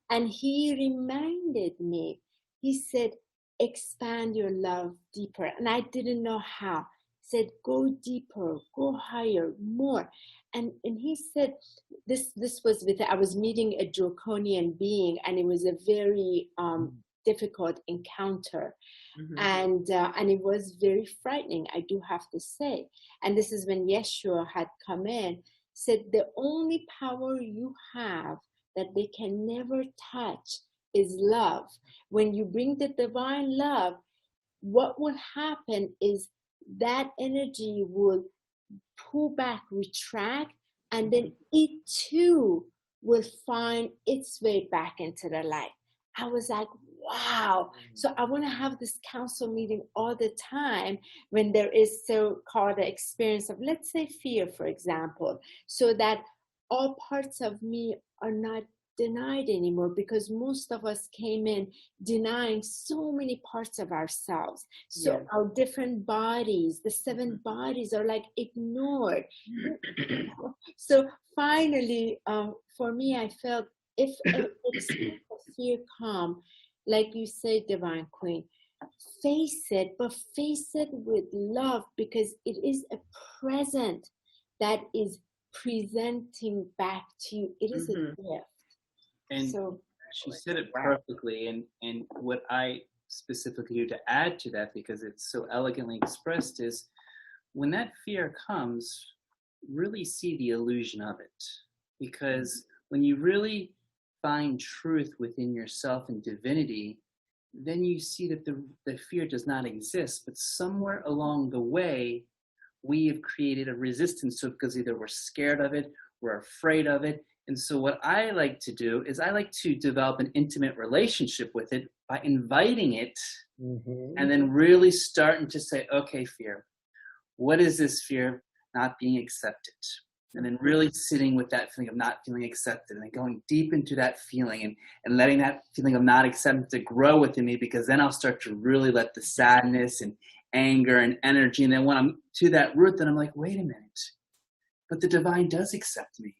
and he reminded me, he said, expand your love deeper. And I didn't know how. He said, go deeper, go higher, more. And he said, this was with, I was meeting a draconian being, and it was a very difficult encounter. And it was very frightening, I do have to say. And this is when Yeshua had come in, said, the only power you have that they can never touch is love. When you bring the divine love, what will happen is that energy will pull back, retract, and then it too will find its way back into the light. I was like, wow. So I want to have this council meeting all the time when there is so-called experience of, let's say, fear, for example, so that all parts of me are not denied anymore, because most of us came in denying so many parts of ourselves. So our different bodies, the 7 bodies, are like ignored. So finally, for me, I felt if fear come, like you say, Divine Queen, face it, but face it with love, because it is a present that is presenting back to you. It is a gift. And so, she said it perfectly. And what I specifically do to add to that, because it's so elegantly expressed, is when that fear comes, really see the illusion of it. Because when you really find truth within yourself and divinity, then you see that the fear does not exist. But somewhere along the way, we have created a resistance to it, because either we're scared of it, we're afraid of it. And so what I like to do is I like to develop an intimate relationship with it by inviting it, and then really starting to say, okay, fear, what is this fear? Not being accepted. And then really sitting with that feeling of not feeling accepted, and then going deep into that feeling and letting that feeling of not acceptance to grow within me, because then I'll start to really let the sadness and anger and energy. And then when I'm to that root, then I'm like, wait a minute, but the divine does accept me.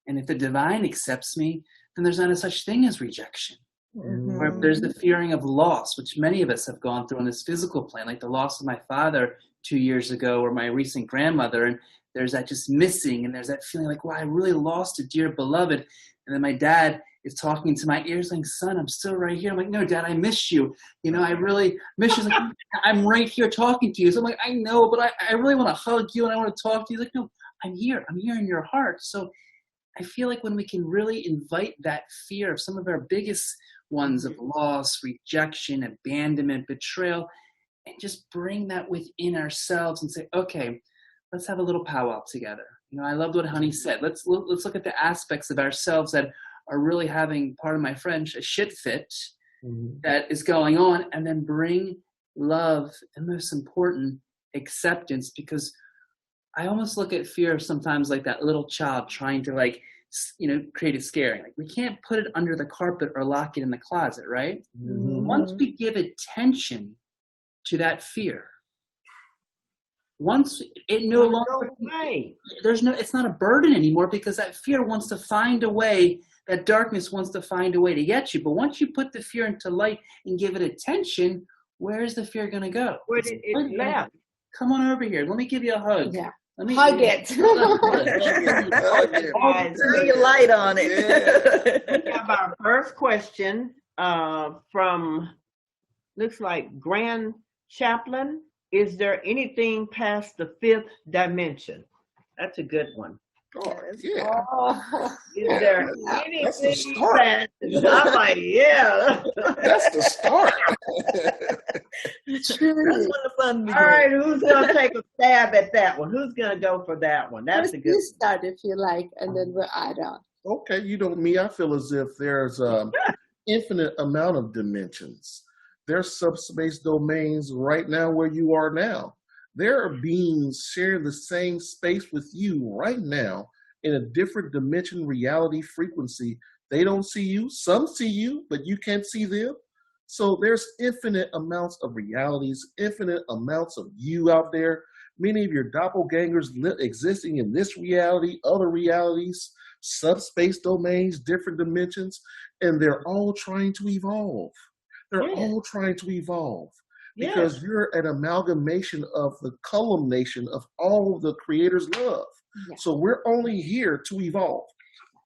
And if the divine accepts me, then there's not a such thing as rejection. Or if there's the fearing of loss, which many of us have gone through on this physical plane, like the loss of my father 2 years ago, or my recent grandmother, and there's that just missing, and there's that feeling like, wow, I really lost a dear beloved. And then my dad is talking to my ears saying, son, I'm still right here. I'm like, no, Dad, I miss you. You know, I really miss you. Like, I'm right here talking to you. So I'm like, I know, but I really want to hug you and I want to talk to you. Like, no, I'm here in your heart. So I feel like when we can really invite that fear of some of our biggest ones of loss, rejection, abandonment, betrayal, and just bring that within ourselves and say, okay, let's have a little powwow together. You know, I loved what Honey said. Let's look at the aspects of ourselves that are really having, pardon my French, a shit fit that is going on, and then bring love and, most important, acceptance, because I almost look at fear sometimes like that little child trying to, like, you know, create a scare. Like, we can't put it under the carpet or lock it in the closet, right? Once we give attention to that fear, once it no longer, it's not a burden anymore, because that fear wants to find a way, that darkness wants to find a way to get you. But once you put the fear into light and give it attention, where's the fear going to go? Where did it left? Come on over here. Let me give you a hug. Yeah. Let me Hug it. Turn your light on it. We have our first question from, looks like Grand Chaplain. Is there anything past the fifth dimension? That's a good one. Oh, yeah. Is there That's the anything start. past? I'm like, yeah. That's the start. That's when the fun begins. All right, who's gonna take a stab at that one? Who's gonna go for that one? That's a good You start if you like, and then we'll add on. Okay, you know me, I feel as if there's infinite amount of dimensions. There's subspace domains right now where you are now. There are beings sharing the same space with you right now in a different dimension, reality, frequency. They don't see you. Some see you, but you can't see them. So there's infinite amounts of realities, infinite amounts of you out there. Many of your doppelgangers existing in this reality, other realities, subspace domains, different dimensions, and they're all trying to evolve. They're all trying to evolve. Because you're an amalgamation of the culmination of all of the Creator's love. Yeah. So we're only here to evolve.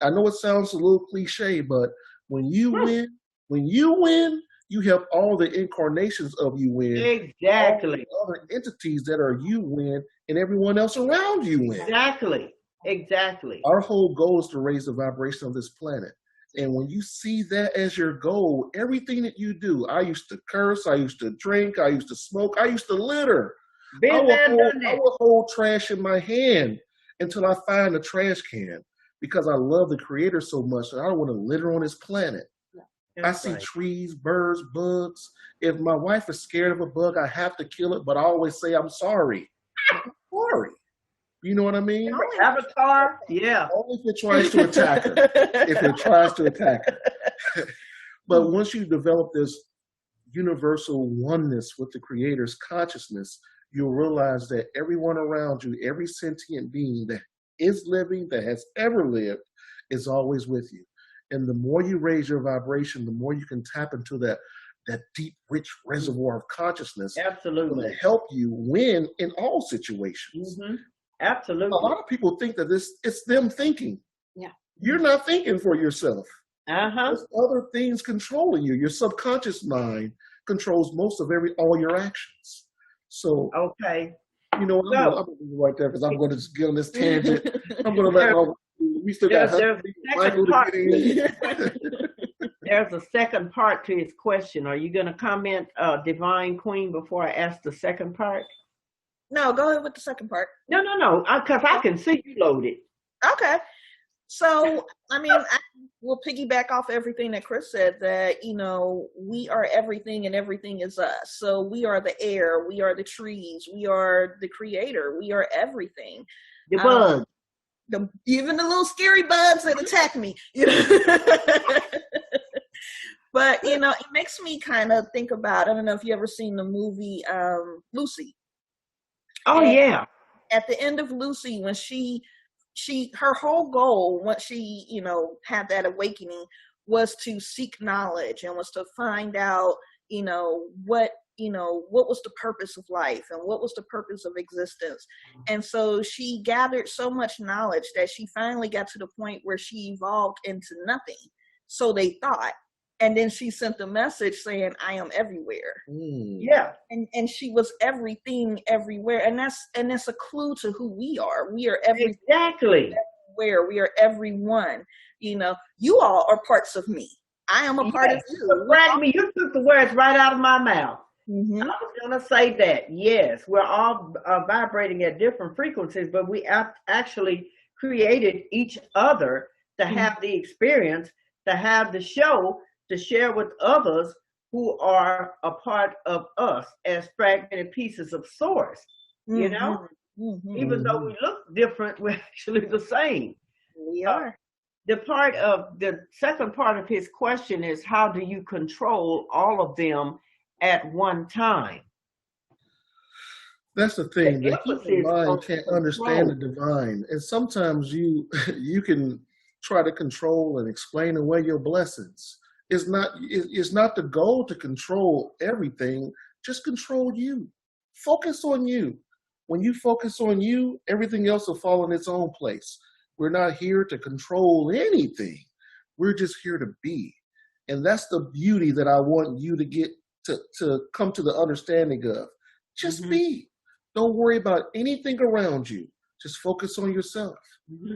I know it sounds a little cliche, but when you win, you help all the incarnations of you win. Exactly. All the other entities that are you win, and everyone else around you win. Exactly. Our whole goal is to raise the vibration of this planet. And when you see that as your goal, everything that you do, I used to curse, I used to drink, I used to smoke, I used to litter. I would hold trash in my hand until I find a trash can, because I love the Creator so much that I don't want to litter on this planet. I see trees, birds, bugs. If my wife is scared of a bug, I have to kill it, but I always say, I'm sorry. I'm sorry. You know what I mean? Avatar? Yeah. Only if it tries to attack her. But once you develop this universal oneness with the Creator's consciousness, you'll realize that everyone around you, every sentient being that is living, that has ever lived, is always with you. And the more you raise your vibration, the more you can tap into that deep, rich reservoir of consciousness. Absolutely. To help you win in all situations. Mm-hmm. Absolutely. A lot of people think that it's them thinking. Yeah. You're not thinking for yourself. Uh-huh. There's other things controlling you. Your subconscious mind controls most of all your actions. So, okay. You know, I'm going to do right there because I'm going to just get on this tangent. I'm going to let we still got Michael to get in. There's a second part to his question. Are you going to comment, Divine Queen, before I ask the second part? No, go ahead with the second part. No, because I can see you loaded. Okay. So, I mean, I will piggyback off everything that Chris said, that, you know, we are everything and everything is us. So we are the air, we are the trees, we are the Creator, we are everything. The bugs. Even the little scary bugs that attack me. You know? But, you know, it makes me kind of think about, I don't know if you ever seen the movie Lucy. Oh, yeah. At the end of Lucy, when her whole goal, once she, you know, had that awakening, was to seek knowledge and was to find out, what was the purpose of life and what was the purpose of existence. And so she gathered so much knowledge that she finally got to the point where she evolved into nothing. So they thought. And then she sent a message saying, I am everywhere. Yeah. And she was everything everywhere. And that's a clue to who we are. We are everything. Exactly. Everywhere. We are everyone. You know, you all are parts of me. I am a part of you. You took the words right out of my mouth. Mm-hmm. I was going to say that. Yes, we're all vibrating at different frequencies, but we actually created each other to have the experience, to have the show, to share with others who are a part of us as fragmented pieces of source. You know, even though we look different, we're actually the same. We are. The second part of his question is, how do you control all of them at one time? That's the thing. The human mind can't understand the divine, and sometimes you can try to control and explain away your blessings. It's not the goal to control everything. Just control you. Focus on you. When you focus on you, everything else will fall in its own place. We're not here to control anything. We're just here to be. And that's the beauty that I want you to get to come to the understanding of. Just be. Don't worry about anything around you. Just focus on yourself.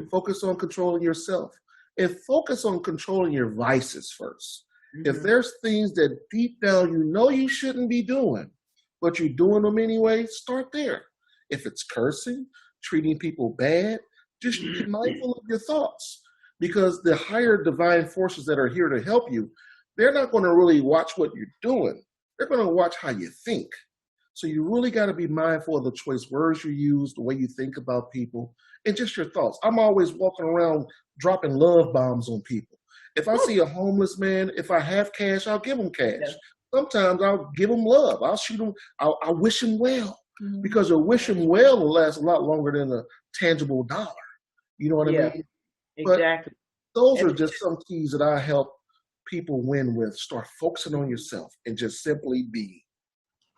Focus on controlling yourself. And focus on controlling your vices first. If there's things that deep down you know you shouldn't be doing, but you're doing them anyway, start there. If it's cursing, treating people bad, just be mindful of your thoughts. Because the higher divine forces that are here to help you, they're not going to really watch what you're doing. They're going to watch how you think. So you really got to be mindful of the choice words you use, the way you think about people, and just your thoughts. I'm always walking around dropping love bombs on people. If I see a homeless man, if I have cash, I'll give him cash. Yeah. Sometimes I'll give him love. I'll shoot him. I'll wish him well. Because a wish him well will last a lot longer than a tangible dollar. You know what I mean? Exactly. But those are just some keys that I help people win with. Start focusing on yourself and just simply be.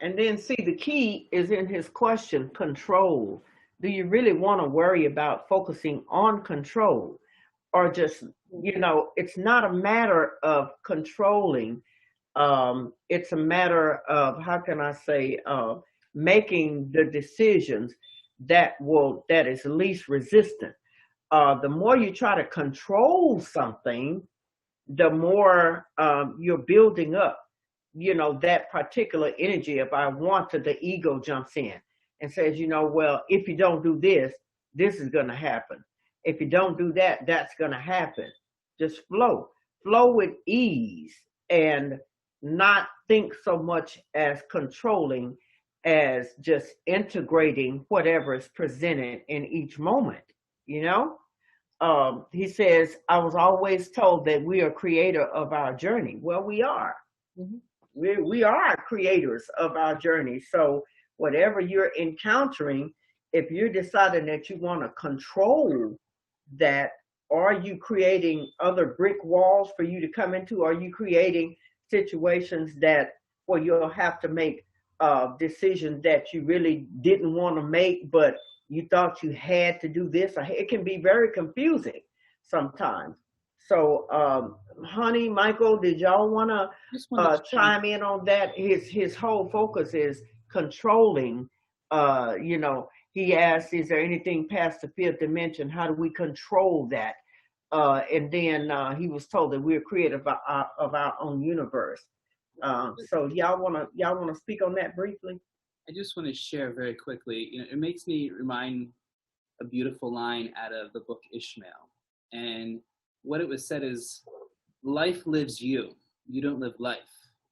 And then see, the key is in his question, control. Do you really want to worry about focusing on control? Or just, it's not a matter of controlling. It's a matter of, how can I say, making the decisions that is least resistant. The more you try to control something, the more you're building up, that particular energy of I want to, the ego jumps in and says, well, if you don't do this, this is going to happen. If you don't do that, that's going to happen. Just flow with ease and not think so much as controlling as just integrating whatever is presented in each moment, He says, I was always told that we are creator of our journey. Well, we are. We are creators of our journey. So whatever you're encountering, if you're deciding that you want to control that, are you creating other brick walls for you to come into? Are you creating situations where you'll have to make decisions that you really didn't want to make, but you thought you had to do this? It can be very confusing sometimes. So, Honey, Michael, did y'all want to chime in on that? His whole focus is controlling. He asked, is there anything past the fifth dimension? How do we control that? And then he was told that we're creative of our own universe. So y'all wanna speak on that briefly? I just want to share very quickly. It makes me remind a beautiful line out of the book Ishmael, and what it was said is, life lives you. You don't live life.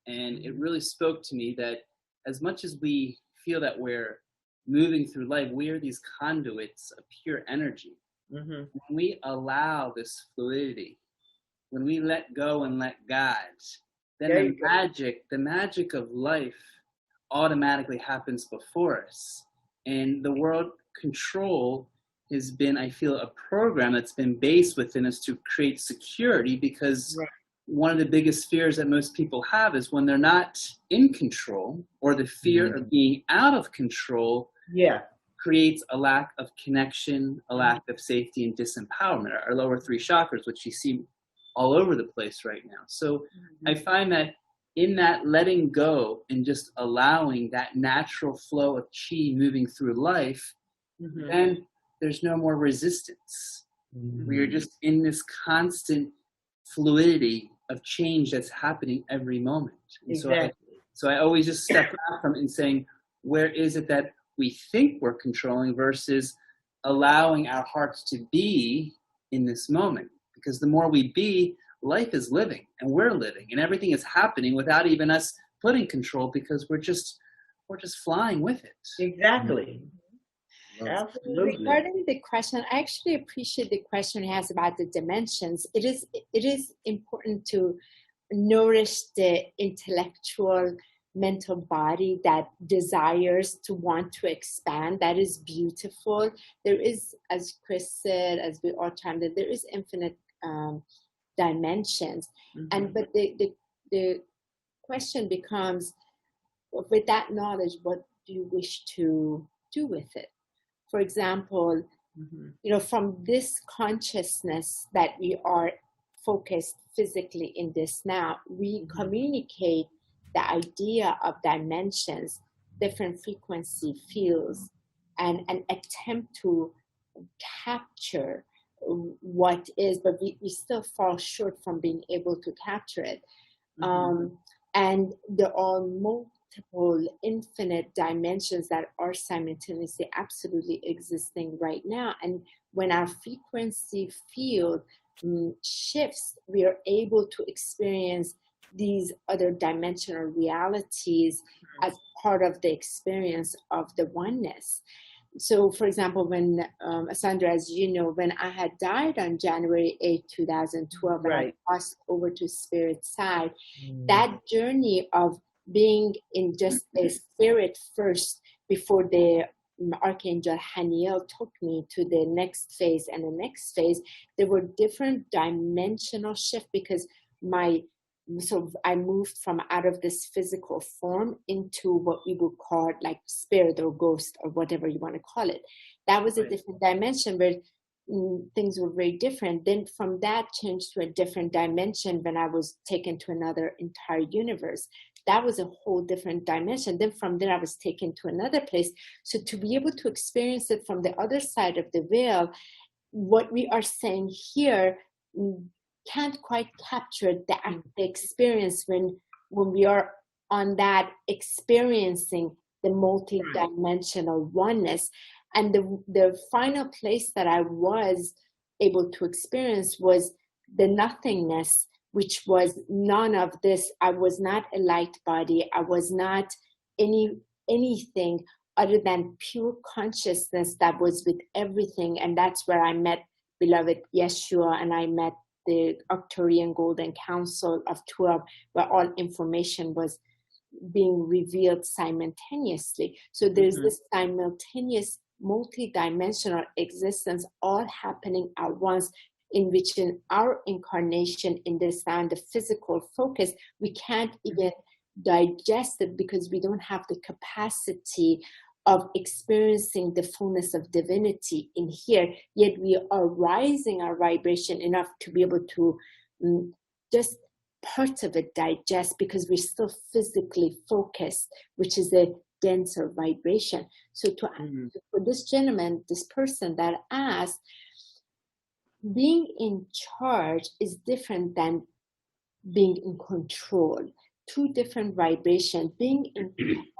And it really spoke to me that as much as we feel that we're moving through life, we are these conduits of pure energy. When we allow this fluidity, when we let go and let God, then the magic of life automatically happens before us. And the world control has been, I feel, a program that's been based within us to create security, because one of the biggest fears that most people have is when they're not in control, or the fear of being out of control creates a lack of connection, a lack of safety, and disempowerment. Our lower three chakras, which you see all over the place right now. So I find that in that letting go and just allowing that natural flow of chi moving through life, then there's no more resistance. We are just in this constant fluidity of change that's happening every moment. And so I always just step back from it and saying, where is it that we think we're controlling versus allowing our hearts to be in this moment? Because the more we be, life is living and we're living and everything is happening without even us putting control, because we're just flying with it. Exactly. Absolutely. Regarding the question, I actually appreciate the question he has about the dimensions. It is important to nourish the intellectual mental body that desires to want to expand. That is beautiful. There is, as Chris said, as we all timed it, there is infinite dimensions. And but the question becomes, with that knowledge, what do you wish to do with it? For example, from this consciousness that we are focused physically in this now, we communicate the idea of dimensions, different frequency fields, and attempt to capture what is, but we still fall short from being able to capture it. And there are multiple infinite dimensions that are simultaneously absolutely existing right now. And when our frequency field shifts, we are able to experience these other dimensional realities as part of the experience of the oneness. So, for example, when, Sandra, as you know, when I had died on January 8, 2012, and I crossed over to spirit side, that journey of being in just a spirit first before the Archangel Haniel took me to the next phase and the next phase, there were different dimensional shifts because I moved from out of this physical form into what we would call like spirit or ghost or whatever you want to call it. That was a different dimension where things were very different. Then from that changed to a different dimension when I was taken to another entire universe. That was a whole different dimension. Then from there I was taken to another place. So to be able to experience it from the other side of the veil, what we are saying here can't quite capture the experience when we are on that experiencing the multi-dimensional oneness. And the final place that I was able to experience was the nothingness, which was none of this. I was not a light body. I was not anything other than pure consciousness that was with everything. And that's where I met beloved Yeshua, and I met the Arcturian Golden Council of 12, where all information was being revealed simultaneously. So there's this simultaneous multi-dimensional existence all happening at once, in which in our incarnation in this time, the physical focus, we can't even digest it because we don't have the capacity of experiencing the fullness of divinity in here, yet we are rising our vibration enough to be able to just parts of it digest, because we're still physically focused, which is a denser vibration. So for this gentleman, this person that asked, being in charge is different than being in control. Two different vibrations. Being in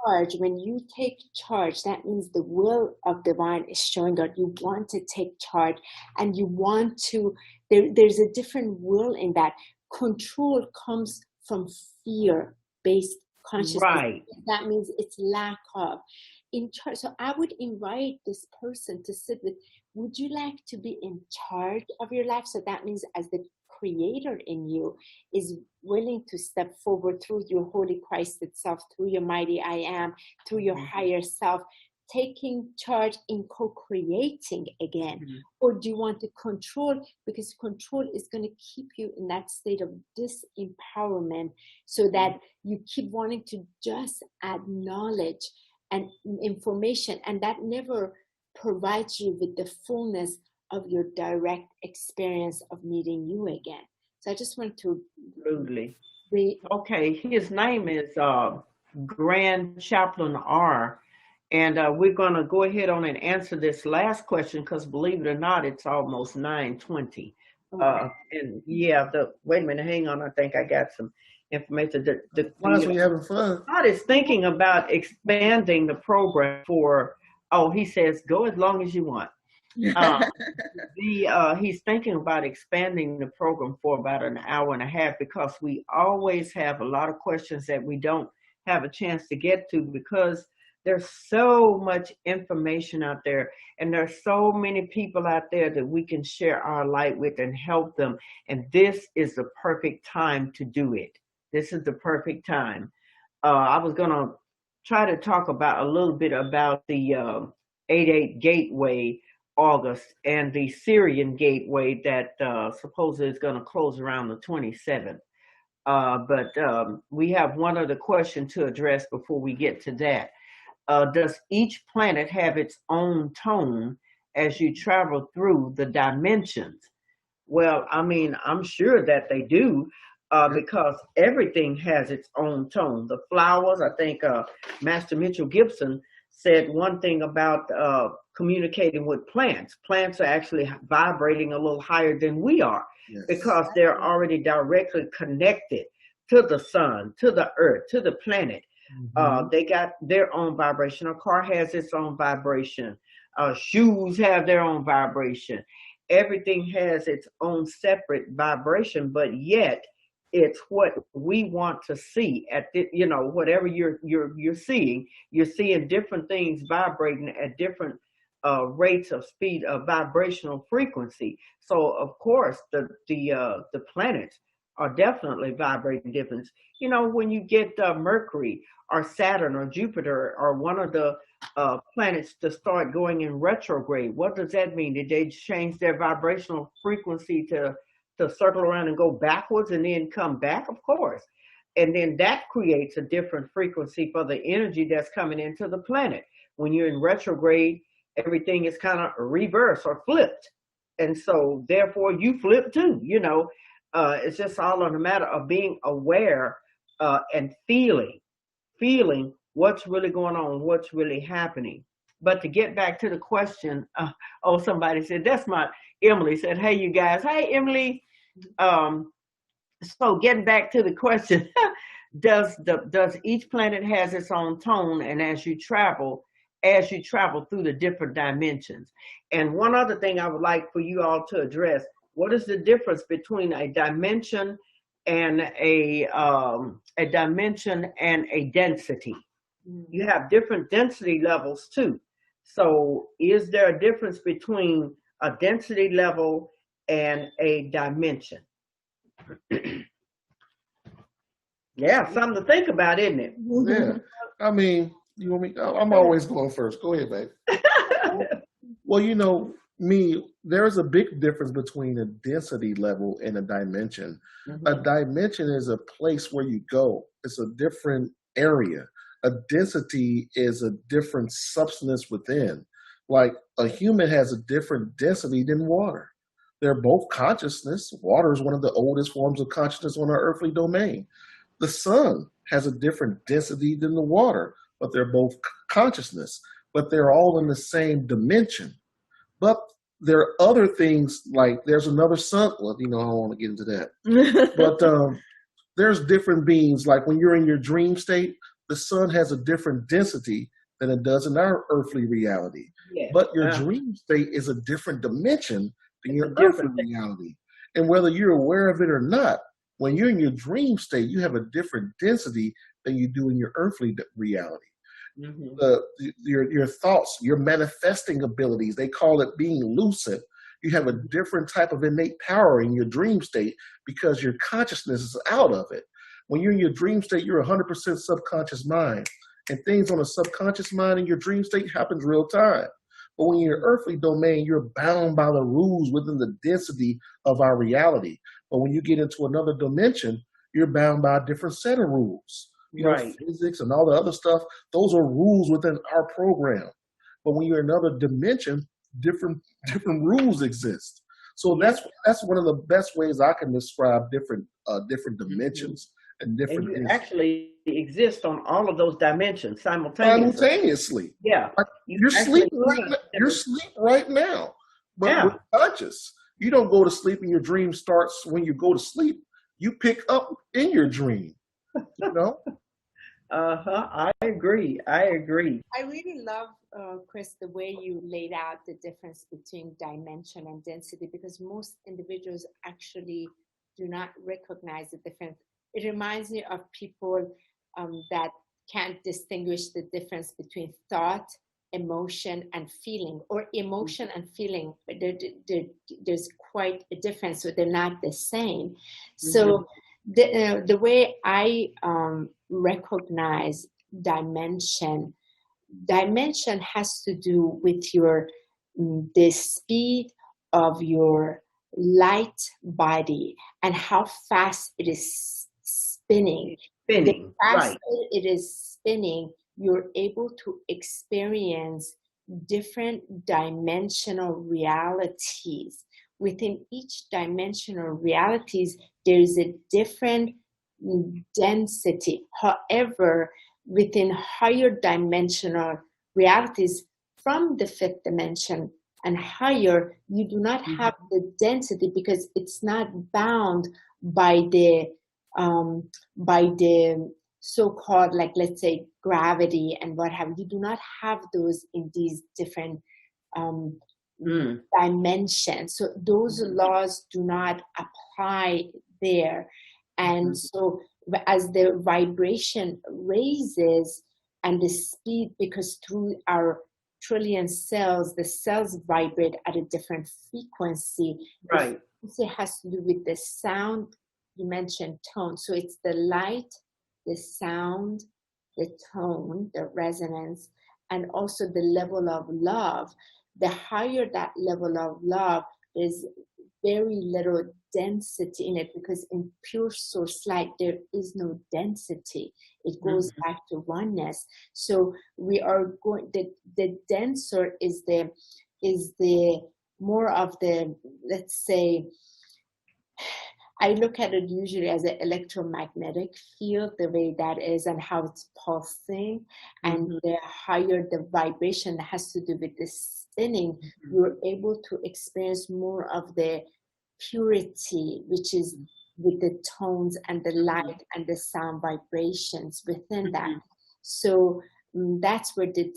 charge, when you take charge, that means the will of divine is showing up. You want to take charge and you want to, there's a different will in that. Control comes from fear-based consciousness. Right. That means it's lack of in charge. So I would invite this person to sit with, would you like to be in charge of your life? So that means as the creator in you is willing to step forward through your Holy Christ itself, through your mighty I am, through your higher self, taking charge in co-creating again? Or do you want to control? Because control is going to keep you in that state of disempowerment, so that you keep wanting to just add knowledge and information, and that never provides you with the fullness of your direct experience of meeting you again. So I just want to Absolutely. read. Okay, his name is Grand Chaplain R. And we're going to go ahead on and answer this last question because believe it or not, it's almost 9:20. And yeah, wait a minute, hang on. I think I got some information. Why is we having fun? God is thinking about expanding the program for, he says, go as long as you want. He's thinking about expanding the program for about an hour and a half because we always have a lot of questions that we don't have a chance to get to because there's so much information out there and there's so many people out there that we can share our light with and help them. And this is the perfect time to do it. This is the perfect time. I was going to try to talk about a little bit about the 88 Gateway August and the Syrian Gateway that supposedly is going to close around the 27th. But we have one other question to address before we get to that. Does each planet have its own tone as you travel through the dimensions? Well, I mean, I'm sure that they do because everything has its own tone. The flowers, I think Master Mitchell Gibson said one thing about communicating with plants. Plants are actually vibrating a little higher than we are because they're already directly connected to the sun, to the earth, to the planet. They got their own vibration. A car has its own vibration. Shoes have their own vibration. Everything has its own separate vibration, but yet it's what we want to see at the, whatever you're seeing different things vibrating at different rates of speed of vibrational frequency. So of course the planets are definitely vibrating different. When you get Mercury or Saturn or Jupiter or one of the planets to start going in retrograde, what does that mean? Did they change their vibrational frequency to circle around and go backwards and then come back? Of course. And then that creates a different frequency for the energy that's coming into the planet. When you're in retrograde, everything is kind of reversed or flipped. And so therefore you flip too, it's just all on a matter of being aware and feeling what's really going on, what's really happening. But to get back to the question, somebody said, Emily said, hey, you guys. Hey, Emily. So getting back to the question, does each planet has its own tone? And as you travel through the different dimensions. And one other thing I would like for you all to address, what is the difference between a dimension and a density? You have different density levels too. So is there a difference between a density level and a dimension? Yeah, something to think about, isn't it? Yeah. I mean, you want me? I'm always going first. Go ahead, babe. Well, there's a big difference between a density level and a dimension. Mm-hmm. A dimension is a place where you go. It's a different area. A density is a different substance within. Like a human has a different density than water. They're both consciousness. Water is one of the oldest forms of consciousness on our earthly domain. The sun has a different density than the water, but they're both consciousness. But they're all in the same dimension. But there are other things, like there's another sun. Well, I don't want to get into that. But there's different beings. Like when you're in your dream state, the sun has a different density than it does in our earthly reality. Yes. But your dream state is a different dimension than your earthly reality. And whether you're aware of it or not, when you're in your dream state, you have a different density than you do in your earthly reality. Mm-hmm. Your thoughts, your manifesting abilities, they call it being lucid. You have a different type of innate power in your dream state because your consciousness is out of it. When you're in your dream state, you're 100% subconscious mind. And things on a subconscious mind in your dream state happens real time. But when you're in your earthly domain, you're bound by the rules within the density of our reality. But when you get into another dimension, you're bound by a different set of rules. Physics and all the other stuff, those are rules within our program. But when you're in another dimension, different rules exist. So that's one of the best ways I can describe different dimensions and And different you things actually exist on all of those dimensions simultaneously. simultaneously. Yeah. Like You you're actually sleeping right now. You're asleep right now, but we're conscious. You don't go to sleep and your dream starts when you go to sleep. You pick up in your dream. You know. I agree. I agree. I really love, Chris, the way you laid out the difference between dimension and density, because most individuals actually do not recognize the difference. It reminds me of people that can't distinguish the difference between thought, emotion, and feeling, or emotion and feeling. There's quite a difference, so they're not the same. So the way I recognize dimension has to do with the speed of your light body and how fast it is spinning. The faster it is spinning, you're able to experience different dimensional realities. Within each dimensional realities, there is a different density. However, within higher dimensional realities from the fifth dimension and higher, you do not have the density because it's not bound by the so-called, like, let's say, gravity and what have you. You do not have those in these different dimensions. So those laws do not apply there. And so as the vibration raises and the speed, because through our trillion cells, the cells vibrate at a different frequency. Right. The frequency has to do with the sound. You mentioned tone. So it's the light, the sound, the tone, the resonance, and also the level of love. The higher that level of love, there's very little density in it, because in pure source light there is no density. It goes back to oneness. So we are going, the denser is the more of the, let's say, I look at it usually as an electromagnetic field, the way that is and how it's pulsing. And the higher the vibration that has to do with the spinning, you're able to experience more of the purity, which is with the tones and the light and the sound vibrations within that. So that's where the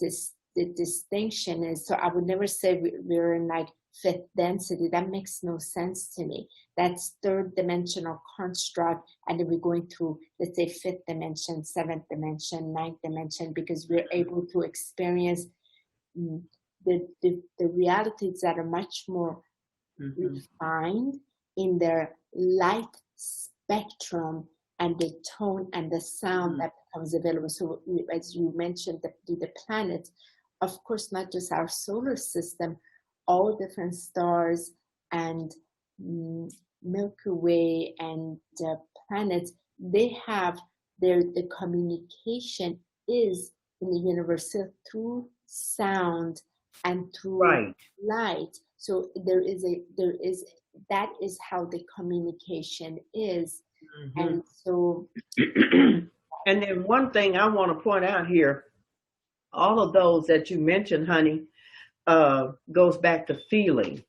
distinction is. So I would never say we're in like fifth density. That makes no sense to me. That's third dimensional construct, and then we're going through, let's say, fifth dimension, seventh dimension, ninth dimension, because we're able to experience the realities that are much more refined in their light spectrum and the tone and the sound that becomes available. So as you mentioned, the planets, of course, not just our solar system, all different stars and Milky Way and planets, they have the communication is in the universe through sound and through light. So that is how the communication is. And so and then one thing I want to point out here, all of those that you mentioned, honey, goes back to feeling,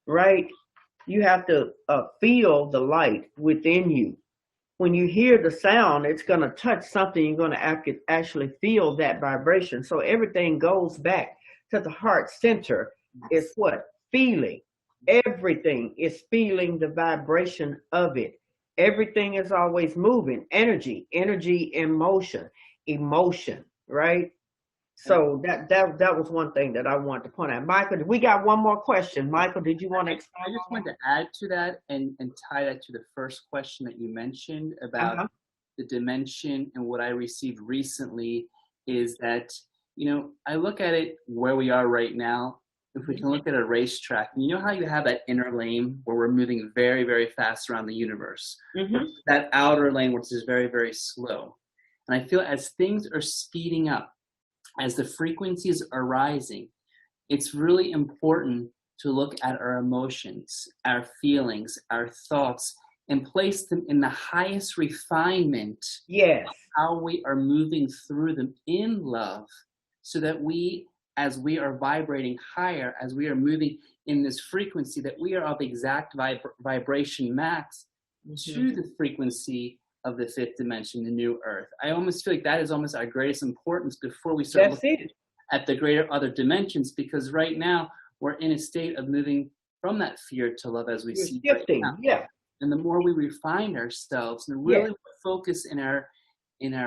right? You have to feel the light within you. When you hear the sound, it's going to touch something. You're going to actually feel that vibration. So everything goes back to the heart center. Is what? Feeling. Everything is feeling the vibration of it. Everything is always moving. Energy in motion, emotion, right? So that was one thing that I wanted to point out. Michael, we got one more question. Michael, did you want to explain? I just wanted to add to that and tie that to the first question that you mentioned about the dimension. And what I received recently is that, I look at it where we are right now. If we can look at a racetrack, and you know how you have that inner lane where we're moving very, very fast around the universe, that outer lane which is very, very slow. And I feel as things are speeding up, as the frequencies are rising, it's really important to look at our emotions, our feelings, our thoughts, and place them in the highest refinement Yes. of how we are moving through them in love, so that we, as we are vibrating higher, as we are moving in this frequency, that we are of exact vibration max to the frequency of the fifth dimension, the new earth. I almost feel like that is almost our greatest importance before we start looking at the greater other dimensions, because right now we're in a state of moving from that fear to love, as we see shifting. right now. Yeah. And the more we refine ourselves and really focus in our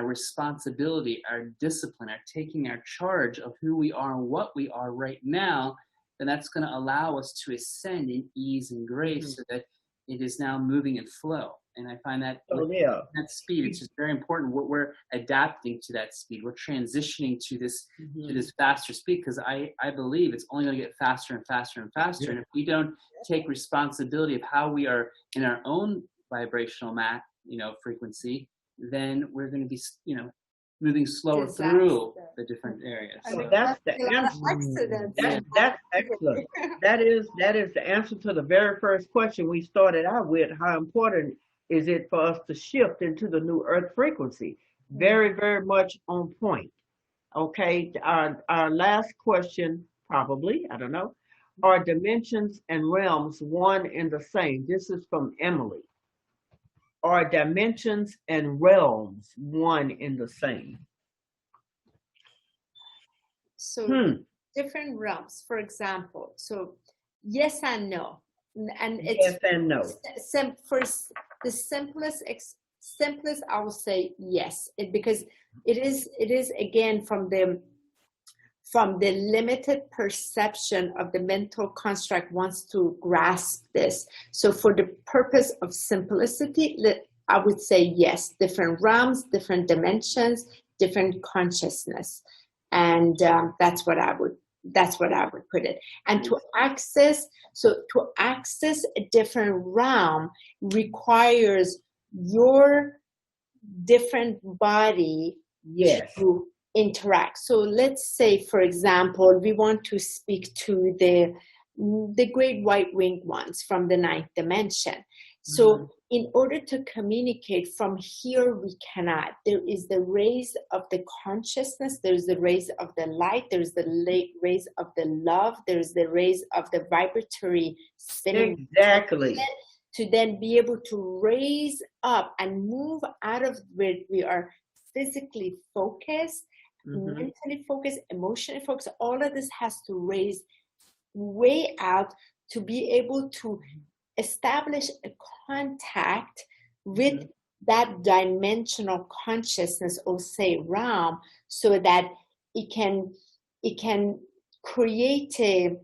responsibility, our discipline, our taking our charge of who we are and what we are right now, then that's going to allow us to ascend in ease and grace, so that it is now moving in flow. And I find that that speed, it's just very important. We're adapting to that speed. We're transitioning to this faster speed, because I believe it's only going to get faster and faster and faster. And if we don't take responsibility of how we are in our own vibrational frequency, then we're going to be, moving slower through the different areas. So that's the answer. That's excellent. That is the answer to the very first question we started out with. How important is it for us to shift into the new earth frequency? Very, very much on point. Okay, our last question, probably, I don't know. Are dimensions and realms one and the same? This is from Emily. Are dimensions and realms one and the same? So different realms, for example. So yes and no. And it's yes and no. For the simplest, I will say yes, because it is again from the limited perception of the mental construct wants to grasp this. So for the purpose of simplicity, I would say yes, different realms, different dimensions, different consciousness. And that's what I would put it. And to access a different realm requires your different body to interact. So let's say, for example, we want to speak to the great white winged ones from the ninth dimension. So in order to communicate from here, we cannot. There is the rays of the consciousness, there's the rays of the light, there's the rays of the love, there's the rays of the vibratory spinning. Exactly. To then be able to raise up and move out of where we are physically focused, mentally focused, emotionally focused. All of this has to raise way out to be able to establish a contact with that dimensional consciousness, or say realm, so that it can create a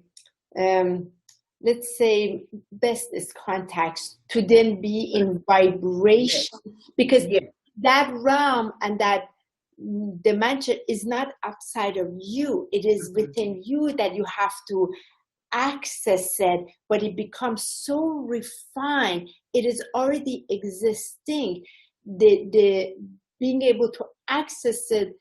let's say best is contacts to then be in vibration, because that realm and that dimension is not outside of you. It is within you that you have to access it, but it becomes so refined. It is already existing. The being able to access it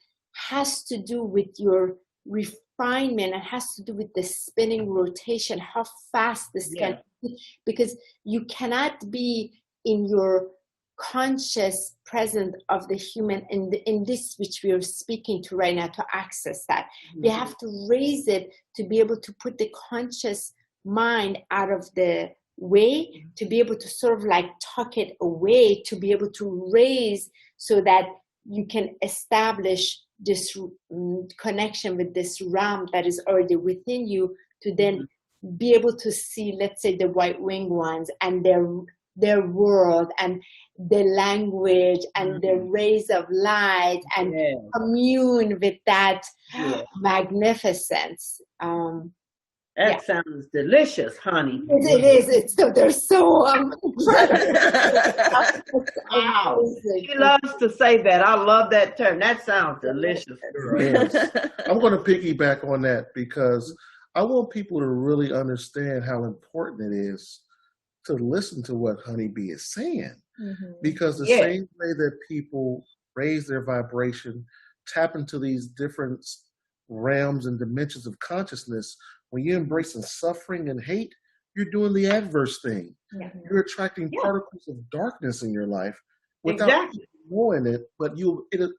has to do with your refinement. It has to do with the spinning rotation, how fast this can be, because you cannot be in your conscious present of the human in this which we are speaking to right now to access that. We have to raise it to be able to put the conscious mind out of the way, to be able to sort of like tuck it away, to be able to raise so that you can establish this connection with this realm that is already within you, to then be able to see, let's say, the white winged ones and their world and the language and the rays of light, and commune with that magnificence. That sounds delicious, honey. It is. It's so they're so wow. She loves to say that. I love that term. That sounds delicious. Yes. I'm going to piggyback on that, because I want people to really understand how important it is to listen to what Honeybee is saying. Because the same way that people raise their vibration, tap into these different realms and dimensions of consciousness, When you're embracing suffering and hate, you're doing the adverse thing. Yeah. You're attracting Yeah. particles of darkness in your life without Exactly. knowing it, but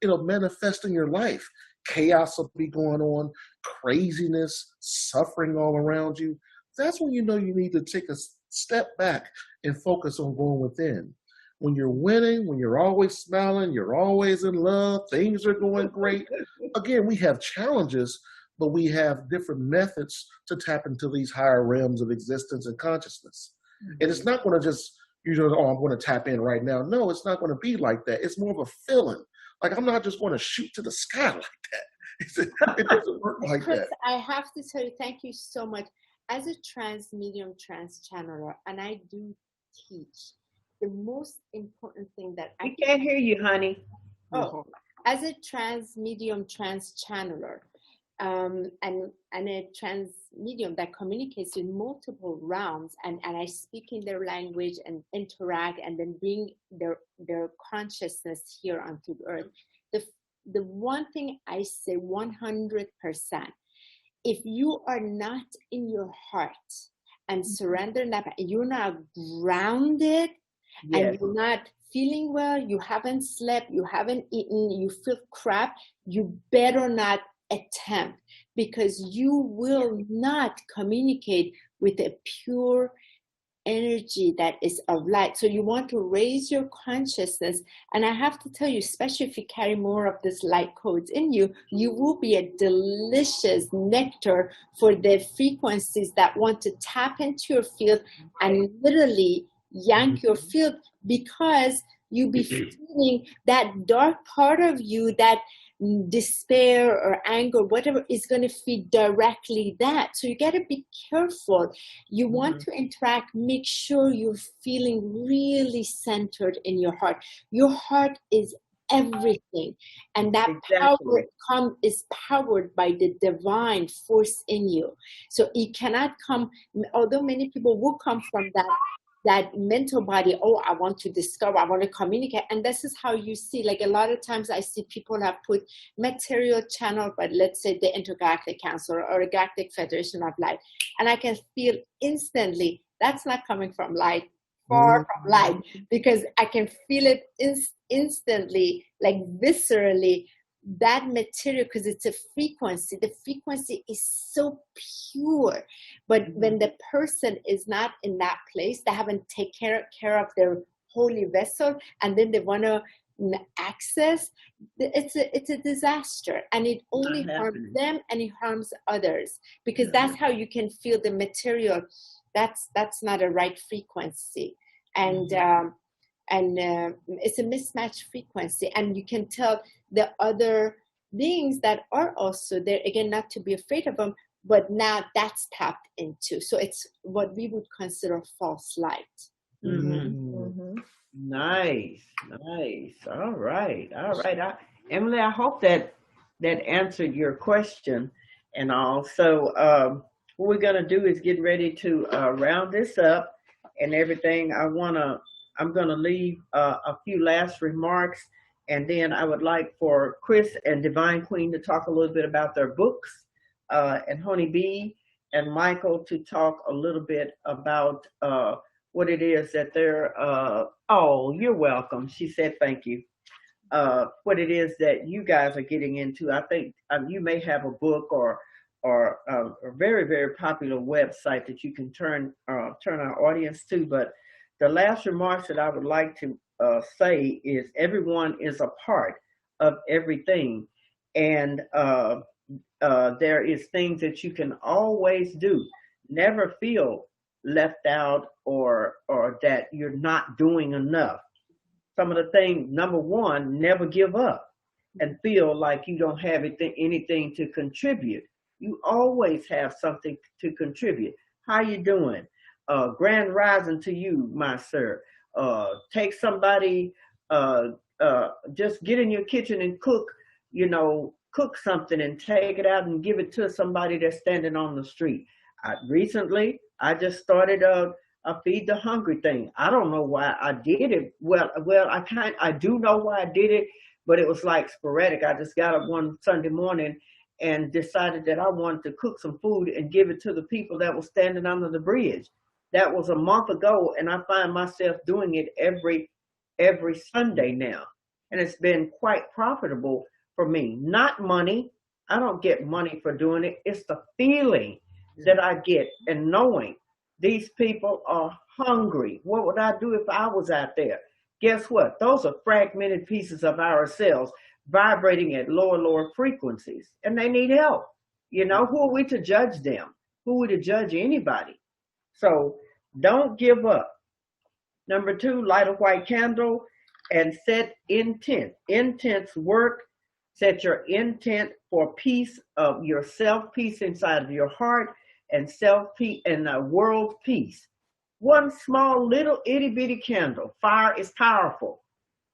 it'll manifest in your life. Chaos will be going on, craziness, suffering all around you. That's when you know you need to take a step back and focus on going within. When you're winning, when you're always smiling, you're always in love, things are going great. Again, we have challenges, but we have different methods to tap into these higher realms of existence and consciousness. And it's not going to just, oh, I'm going to tap in right now. No, it's not going to be like that. It's more of a feeling. Like, I'm not just going to shoot to the sky like that. It doesn't work like Chris, that. I have to tell you, thank you so much. As a trans medium, trans channeler, and I do teach, the most important thing that We can't hear you, honey. Oh, as a trans medium, trans channeler, and a trans medium that communicates in multiple realms, and I speak in their language and interact, and then bring their consciousness here onto the earth. The one thing I say 100%, if you are not in your heart and surrender that, you're not grounded, Yes. and you're not feeling well, you haven't slept, you haven't eaten, you feel crap, you better not attempt, because you will not communicate with a pure energy that is of light. So you want to raise your consciousness, and I have to tell you, especially if you carry more of this light codes in you, you will be a delicious nectar for the frequencies that want to tap into your field and literally yank your field, because you be feeling that dark part of you, that despair or anger, whatever, is going to feed directly that. So you got to be careful. You want to interact, make sure you're feeling really centered in your heart. Your heart is everything, and that power is powered by the divine force in you. So it cannot come, although many people will come from that mental body. Oh, I want to discover, I want to communicate. And this is how you see, like a lot of times I see people have put material channel, but let's say the Intergalactic Council or a Galactic Federation of Light. And I can feel instantly that's not coming from light, far from light, because I can feel it instantly, like viscerally, that material, because it's a frequency. The frequency is so pure. But when the person is not in that place, they haven't taken care of their holy vessel, and then they want to access, it's a disaster, and it only harms them and it harms others, because that's how you can feel the material. That's not a right frequency, and it's a mismatched frequency, and you can tell the other beings that are also there, again, not to be afraid of them, but now that's tapped into. So it's what we would consider false light. Nice. All right. Emily, I hope that answered your question. And also, what we're going to do is get ready to round this up and everything. I'm going to leave a few last remarks, and then I would like for Chris and Divine Queen to talk a little bit about their books, and Honeybee and Michael to talk a little bit about what it is that they're, oh, you're welcome. She said thank you. What it is that you guys are getting into. I think you may have a book or a very, very popular website that you can turn our audience to. But the last remarks that I would like to say is everyone is a part of everything. And there is things that you can always do. Never feel left out or that you're not doing enough. Some of the things, number one, never give up and feel like you don't have anything to contribute. You always have something to contribute. How you doing? Grand rising to you, my sir. Take somebody, just get in your kitchen and cook something and take it out and give it to somebody that's standing on the street. Recently, I just started a Feed the Hungry thing. I don't know why I did it. Well, I do know why I did it, but it was like sporadic. I just got up one Sunday morning and decided that I wanted to cook some food and give it to the people that were standing under the bridge. That was a month ago, and I find myself doing it every Sunday now. And it's been quite profitable for me. Not money. I don't get money for doing it. It's the feeling that I get and knowing these people are hungry. What would I do if I was out there? Guess what? Those are fragmented pieces of ourselves vibrating at lower frequencies, and they need help. You know, who are we to judge them? Who are we to judge anybody? So don't give up. Number 2, light a white candle and set intent. Intense work. Set your intent for peace of yourself, peace inside of your heart, and self-peace and world peace. One small little itty bitty candle. Fire is powerful.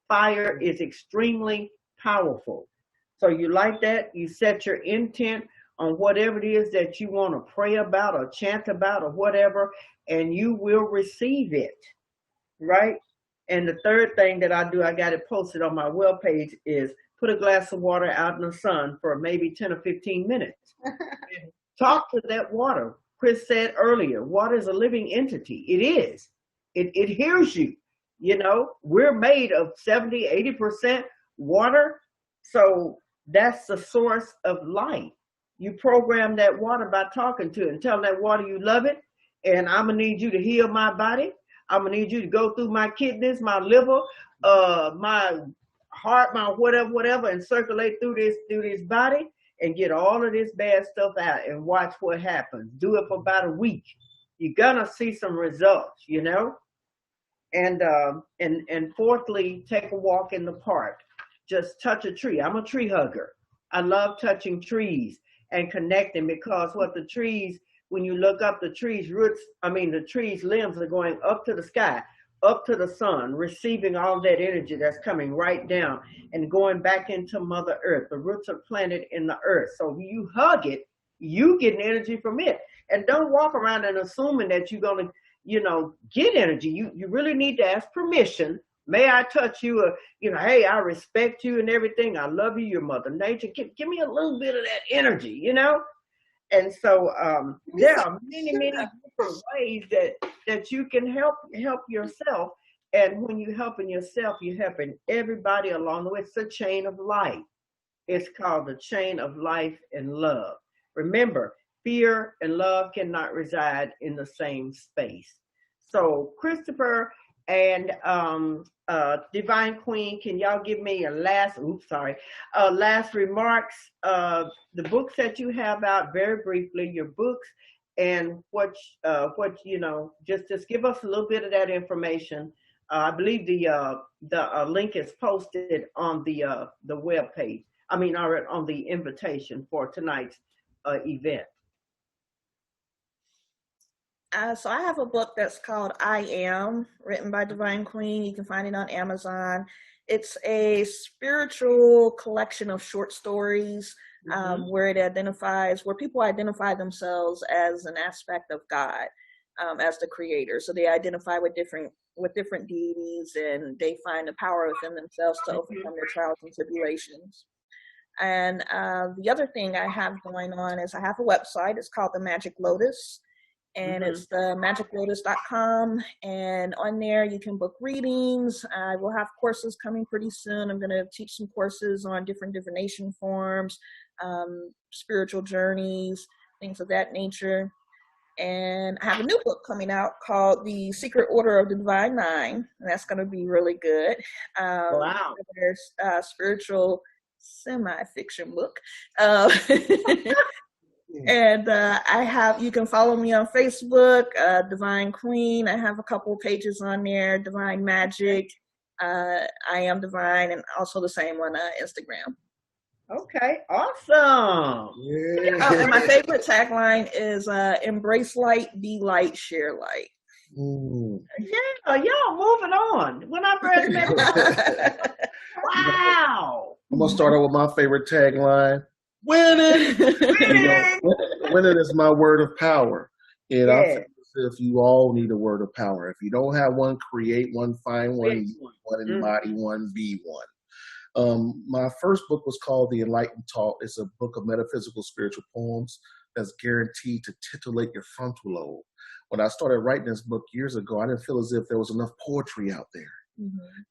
Fire is extremely powerful. So you like that? You set your intent on whatever it is that you want to pray about or chant about or whatever, and you will receive it, right? And the third thing that I do, I got it posted on my webpage, is put a glass of water out in the sun for maybe 10 or 15 minutes. Talk to that water. Chris said earlier, water is a living entity. It is. It hears you. You know, we're made of 70, 80% water. So that's the source of light. You program that water by talking to it and telling that water you love it. And I'm going to need you to heal my body. I'm going to need you to go through my kidneys, my liver, my heart, my whatever, and circulate through this body and get all of this bad stuff out and watch what happens. Do it for about a week. You're going to see some results, you know? And fourthly, take a walk in the park. Just touch a tree. I'm a tree hugger. I love touching trees and connecting, because what the trees, when you look up, the trees' roots, the trees' limbs are going up to the sky, up to the sun, receiving all that energy that's coming right down and going back into Mother Earth. The roots are planted in the earth. So when you hug it, you get an energy from it. And don't walk around and assuming that you're going to, get energy. You really need to ask permission. May I touch you? Hey, I respect you and everything. I love you, your Mother Nature. Give me a little bit of that energy, And so there are many different ways that you can help yourself. And when you're helping yourself, you're helping everybody along the way. It's a chain of life. It's called the chain of life and love. Remember, fear and love cannot reside in the same space. So Christopher and Divine Queen, can y'all give me a last remarks? The books that you have out, very briefly, your books, and what just give us a little bit of that information. I believe the link is posted on the web page. Or on the invitation for tonight's event. So I have a book that's called I Am, written by Divine Queen. You can find it on Amazon. It's a spiritual collection of short stories where people identify themselves as an aspect of God, as the creator. So they identify with different deities, and they find the power within themselves to overcome their trials and tribulations. And the other thing I have going on is I have a website. It's called The Magic Lotus. And it's the magiclotus.com, and on there you can book readings. I will have courses coming pretty soon. I'm going to teach some courses on different divination forms, spiritual journeys, things of that nature. And I have a new book coming out called The Secret Order of the Divine Nine, and that's going to be really good. Wow. There's a spiritual semi-fiction book. And you can follow me on Facebook, Divine Queen. I have a couple pages on there, Divine Magic, I Am Divine, and also the same on Instagram. Okay, awesome. Yeah. And my favorite tagline is embrace light, be light, share light. Yeah, y'all moving on. When I first met wow. I'm going to start out with my favorite tagline. Winning! Winning is my word of power. And I feel as if you all need a word of power. If you don't have one, create one, find one, use one, embody one, be one. My first book was called The Enlightened Talk. It's a book of metaphysical spiritual poems that's guaranteed to titillate your frontal lobe. When I started writing this book years ago, I didn't feel as if there was enough poetry out there.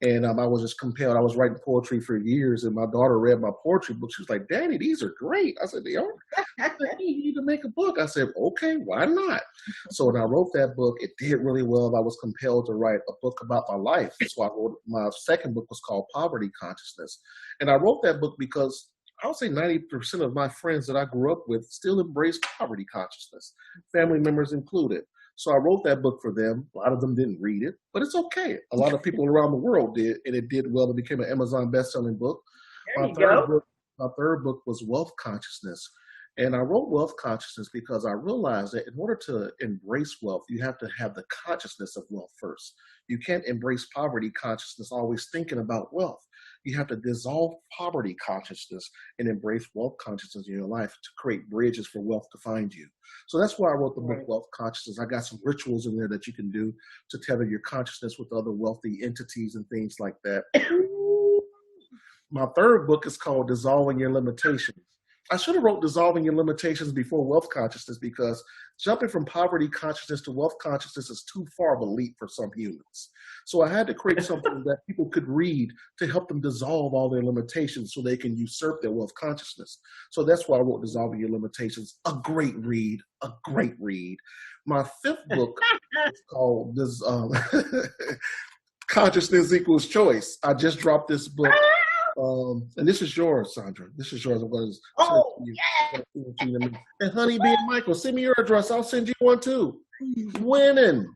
And I was just compelled. I was writing poetry for years, and my daughter read my poetry book. She was like, "Daddy, these are great." I said, "They are." I said, "Hey, you need to make a book." I said, "Okay, why not?" So when I wrote that book, it did really well. I was compelled to write a book about my life. So I wrote my second book was called Poverty Consciousness. And I wrote that book because I would say 90% of my friends that I grew up with still embrace poverty consciousness, family members included. So I wrote that book for them. A lot of them didn't read it, but it's okay. A lot of people around the world did, and it did well. It became an Amazon best-selling book. There you go. My third book was Wealth Consciousness. And I wrote Wealth Consciousness because I realized that in order to embrace wealth, you have to have the consciousness of wealth first. You can't embrace poverty consciousness always thinking about wealth. You have to dissolve poverty consciousness and embrace wealth consciousness in your life to create bridges for wealth to find you. So that's why I wrote the book Wealth Consciousness. I got some rituals in there that you can do to tether your consciousness with other wealthy entities and things like that. My third book is called Dissolving Your Limitations. I should have wrote Dissolving Your Limitations before Wealth Consciousness, because jumping from poverty consciousness to wealth consciousness is too far of a leap for some humans. So I had to create something that people could read to help them dissolve all their limitations so they can usurp their wealth consciousness. So that's why I wrote Dissolving Your Limitations. A great read, a great read. My fifth book is called Consciousness Equals Choice. I just dropped this book. And this is yours, Sandra. This is yours. I'm going to send it to you. And Honey Bee and Michael, send me your address. I'll send you one too. Winning.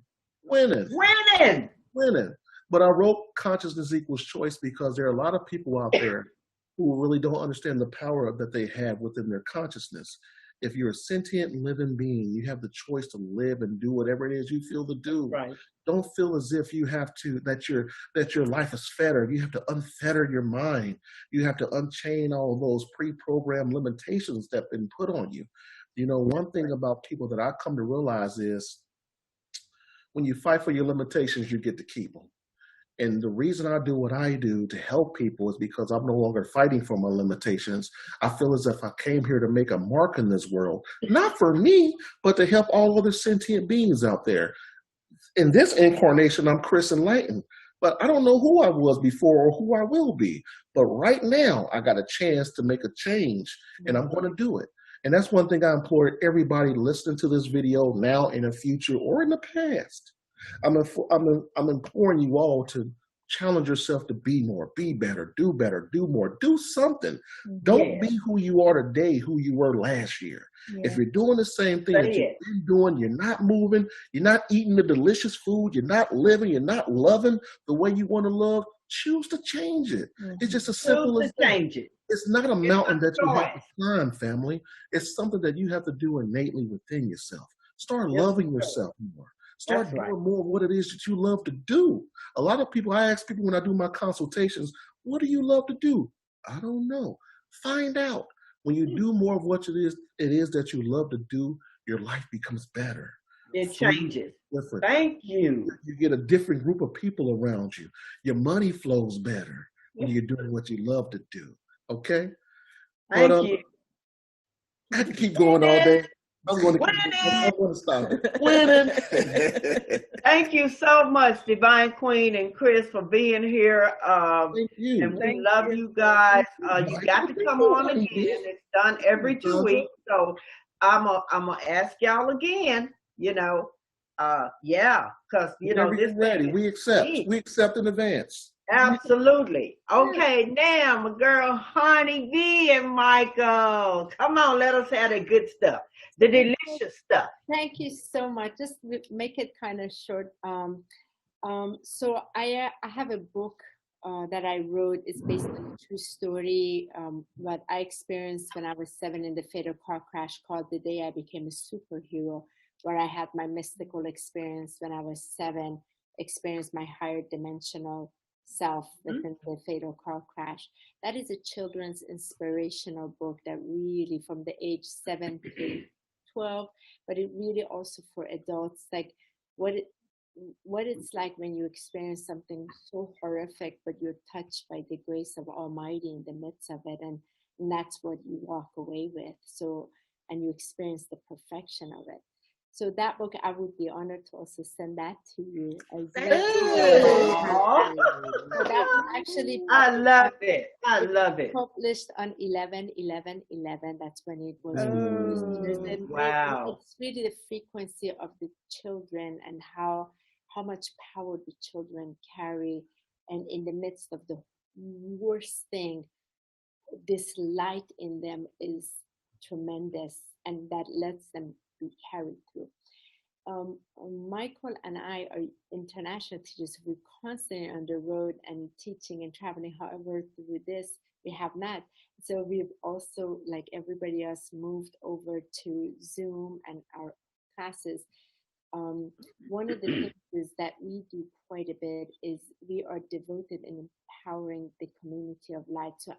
But I wrote Consciousness Equals Choice because there are a lot of people out there who really don't understand the power that they have within their consciousness. If you're a sentient living being, you have the choice to live and do whatever it is you feel to do. Right. Don't feel as if you have to, that your life is fettered. You have to unfetter your mind. You have to unchain all of those pre-programmed limitations that have been put on you. You know, one thing about people that I come to realize is when you fight for your limitations, you get to keep them. And the reason I do what I do to help people is because I'm no longer fighting for my limitations. I feel as if I came here to make a mark in this world, not for me, but to help all other sentient beings out there. In this incarnation, I'm Chris Enlightened, but I don't know who I was before or who I will be. But right now, I got a chance to make a change, and I'm going to do it. And that's one thing I implore everybody listening to this video now, in the future, or in the past. I'm imploring you all to challenge yourself to be more, be better, do more, do something. Don't be who you are today, who you were last year. If you're doing the same thing that you've been doing, you're not moving, you're not eating the delicious food, you're not living, you're not loving the way you want to love, choose to change it. It's just as simple as that. Change it. It's not a mountain that you have to climb, family. It's something that you have to do innately within yourself. Start loving yourself more. Start doing more of what it is that you love to do. A lot of people, I ask people when I do my consultations, what do you love to do? I don't know. Find out. When you do more of what it is that you love to do, your life becomes better. It changes. Different. Thank you. You get a different group of people around you. Your money flows better when you're doing what you love to do. Okay? Thank you. I can keep going all day. I'm going to stop. Winning. Thank you so much, Divine Queen and Chris, for being here. Thank you. And we love you guys. You got to come on again. It's done every 2 weeks. So I'm gonna ask y'all again, because this ready. We accept. We accept in advance. Absolutely. Okay, now my girl Honey B and Michael. Come on, let us have the good stuff. The delicious stuff. Thank you so much. Just make it kind of short. So I have a book that I wrote. It's based on a true story, what I experienced when I was 7 in the fatal car crash called The Day I Became a Superhero, where I had my mystical experience when I was 7, experienced my higher dimensional self within the fatal car crash. That is a children's inspirational book that really, from the age 7 to 12, but it really also for adults, like what it's like when you experience something so horrific, but you're touched by the grace of Almighty in the midst of it, and that's what you walk away with. So, and you experience the perfection of it. So that book, I would be honored to also send that to you as well. So that was actually I love it. I love it. published on 11/11/11. That's when it was Oh, wow. It's really the frequency of the children and how much power the children carry, and in the midst of the worst thing, this light in them is tremendous, and that lets them be carried through. Michael and I are international teachers. We're constantly on the road and teaching and traveling. However, through this, we have not. So we've also, like everybody else, moved over to Zoom and our classes. One of the things is that we do quite a bit is we are devoted in empowering the community of light. So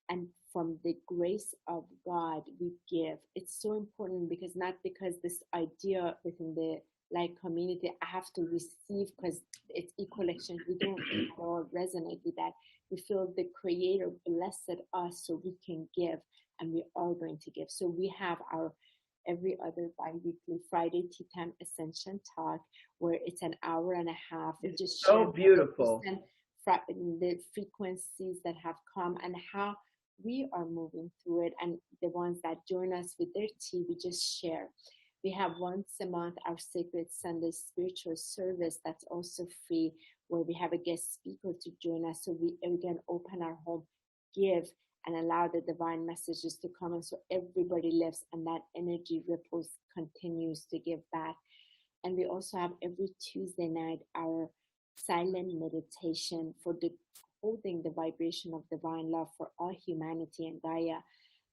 and from the grace of God we give. It's so important because this idea within the light community, I have to receive because it's equal exchange. We don't all resonate with that. We feel the Creator blessed us so we can give, and we're all going to give. So we have our every other bi-weekly Friday Tea Time Ascension Talk, where it's an hour and a half. We just so beautiful. The frequencies that have come and how we are moving through it, and the ones that join us with their tea, we just share. We have once a month our Sacred Sunday spiritual service that's also free, where we have a guest speaker to join us, so we can open our home, give, and allow the divine messages to come, and so everybody lives, and that energy ripples, continues to give back. And we also have every Tuesday night our silent meditation for the holding the vibration of divine love for all humanity and Gaia,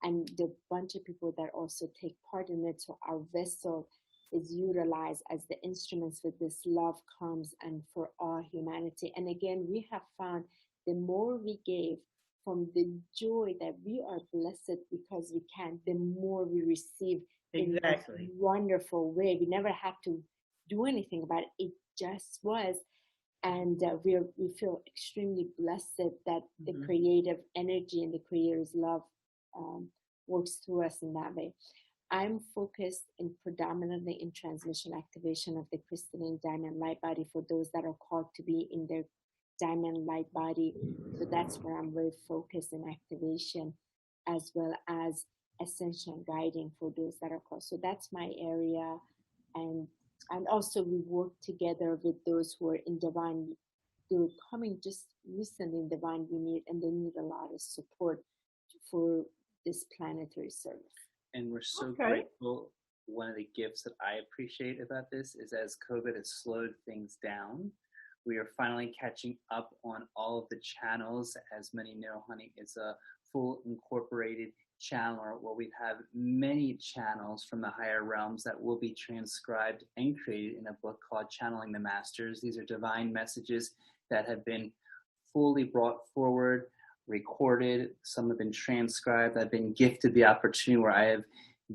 and the bunch of people that also take part in it. So our vessel is utilized as the instruments with this love comes and for all humanity. And again, we have found the more we gave from the joy that we are blessed because we can, the more we receive Exactly. in a wonderful way. We never had to do anything about it. It just was. And we feel extremely blessed that the creative energy and the Creator's love works through us in that way. I'm focused predominantly in transmission activation of the crystalline diamond light body for those that are called to be in their diamond light body. So that's where I'm very focused in activation, as well as ascension guiding for those that are called. So that's my area. And also we work together with those who are in divine. They were coming just recently in divine unit, and they need a lot of support for this planetary service. And we're so grateful. One of the gifts that I appreciate about this is as COVID has slowed things down, we are finally catching up on all of the channels. As many know, honey, it's a full incorporated channel where we have many channels from the higher realms that will be transcribed and created in a book called Channeling the Masters. These are divine messages that have been fully brought forward, recorded. Some have been transcribed. I've been gifted the opportunity where I have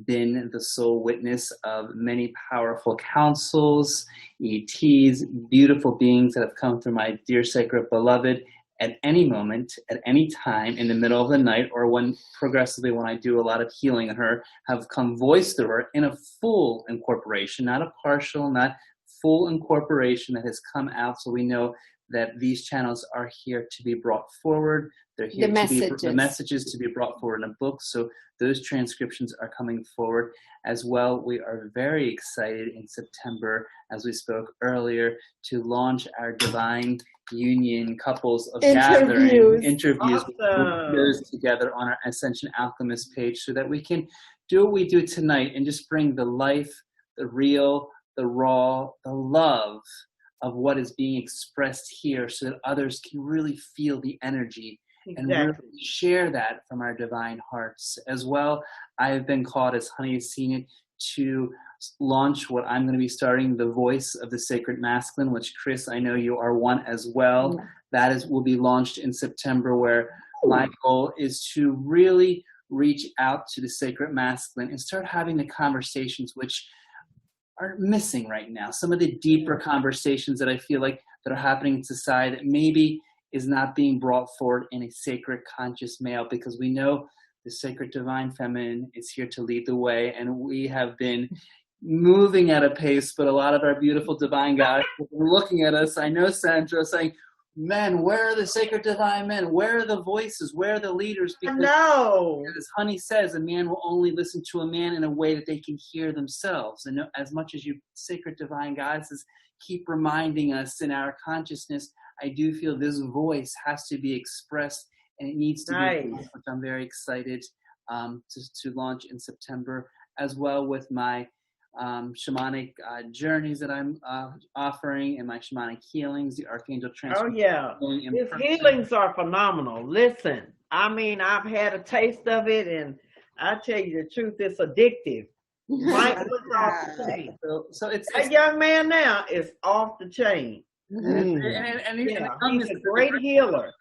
been the sole witness of many powerful councils, ETs, beautiful beings that have come through my dear sacred beloved at any moment, at any time, in the middle of the night, or when progressively when I do a lot of healing on her, have come voice through her in a full incorporation, not a partial, not full incorporation that has come out. So we know that these channels are here to be brought forward. They're here the messages to be brought forward in a book. So those transcriptions are coming forward as well. We are very excited in September, as we spoke earlier, to launch our Divine Union couples of gathering interviews. Awesome. We'll put those together on our Ascension Alchemist page so that we can do what we do tonight and just bring the life, the real, the raw, the love of what is being expressed here so that others can really feel the energy and really share that from our divine hearts. As well, I have been called, as Honey has seen it, to launch what I'm going to be starting, the Voice of the Sacred Masculine, which Chris, I know you are one as well. Yeah. That will be launched in September, where my goal is to really reach out to the Sacred Masculine and start having the conversations which are missing right now. Some of the deeper conversations that I feel like that are happening in society that maybe is not being brought forward in a sacred conscious male, because we know the sacred divine feminine is here to lead the way, and we have been moving at a pace, but a lot of our beautiful divine guys are looking at us. I know Sandra saying, men, where are the sacred divine men? Where are the voices? Where are the leaders? Because as Honey says, a man will only listen to a man in a way that they can hear themselves. And as much as you sacred divine goddesses keep reminding us in our consciousness, I do feel this voice has to be expressed, and it needs to be, which I'm very excited to launch in September, as well with my shamanic journeys that I'm offering, and my shamanic healings, the archangel transfer. Oh yeah, his healings are phenomenal. Listen, I mean, I've had a taste of it, and I tell you the truth, it's addictive. Mike was off the chain. So it's that young man now is off the chain. And he's a great healer.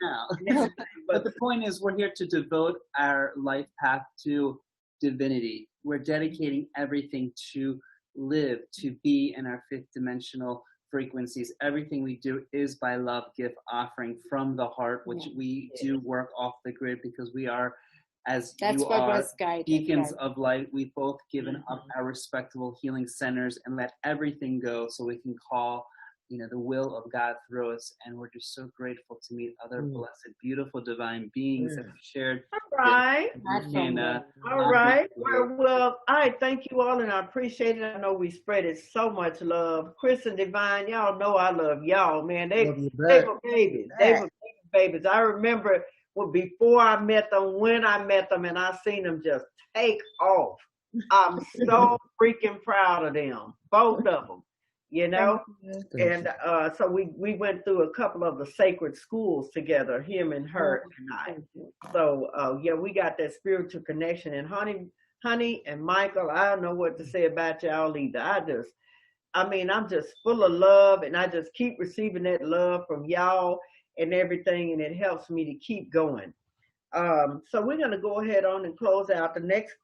But the point is, we're here to devote our life path to divinity. We're dedicating everything to live, to be in our fifth dimensional frequencies. Everything we do is by love, gift, offering from the heart, which we do work off the grid, because we are, as you are, beacons of light. We've both given up our respectable healing centers and let everything go so we can call, the will of God through us. And we're just so grateful to meet other blessed, beautiful, divine beings that have shared. All right. All right. Well, I thank you all, and I appreciate it. I know we spread it so much love. Chris and Divine, y'all know I love y'all, man. They were babies. They were babies. I remember before I met them, when I met them, and I seen them just take off. I'm so freaking proud of them, both of them. And so we went through a couple of the sacred schools together, him and her and I. So we got that spiritual connection. And Honey and Michael, I don't know what to say about y'all either. I'm just full of love, and I just keep receiving that love from y'all and everything, and it helps me to keep going. So we're gonna go ahead on and close out the next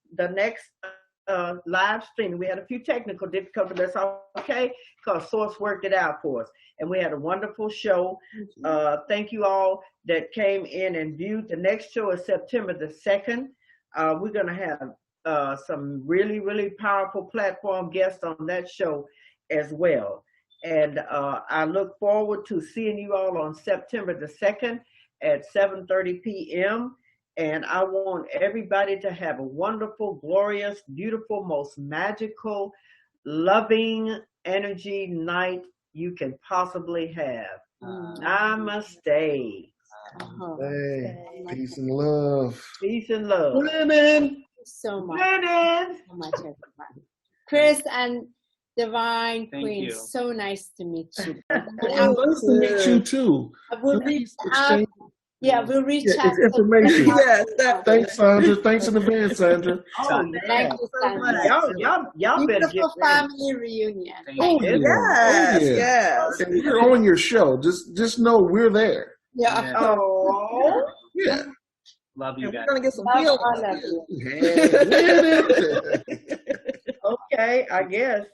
live stream. We had a few technical difficulties, but that's okay, because Source worked it out for us. And we had a wonderful show. Thank you all that came in and viewed. The next show is September the 2nd. We're going to have some really, really powerful platform guests on that show as well. And I look forward to seeing you all on September the 2nd at 7:30 p.m. And I want everybody to have a wonderful, glorious, beautiful, most magical, loving energy night you can possibly have. Namaste. Hey, peace and love. Peace and love. Women. Thank you so much. So much, everyone. Chris and Divine Queen, you. So nice to meet you. Nice to meet you too. We'll reach out. Yeah, we'll reach out. It's information. Thanks, Sandra. Thanks in advance, Sandra. Thank you, Sandra. Y'all better get beautiful family reunion. Yes. And we're on your show. Just know we're there. Yeah. Oh. Yeah. Love you guys. We're gonna get some healing. Okay, I guess.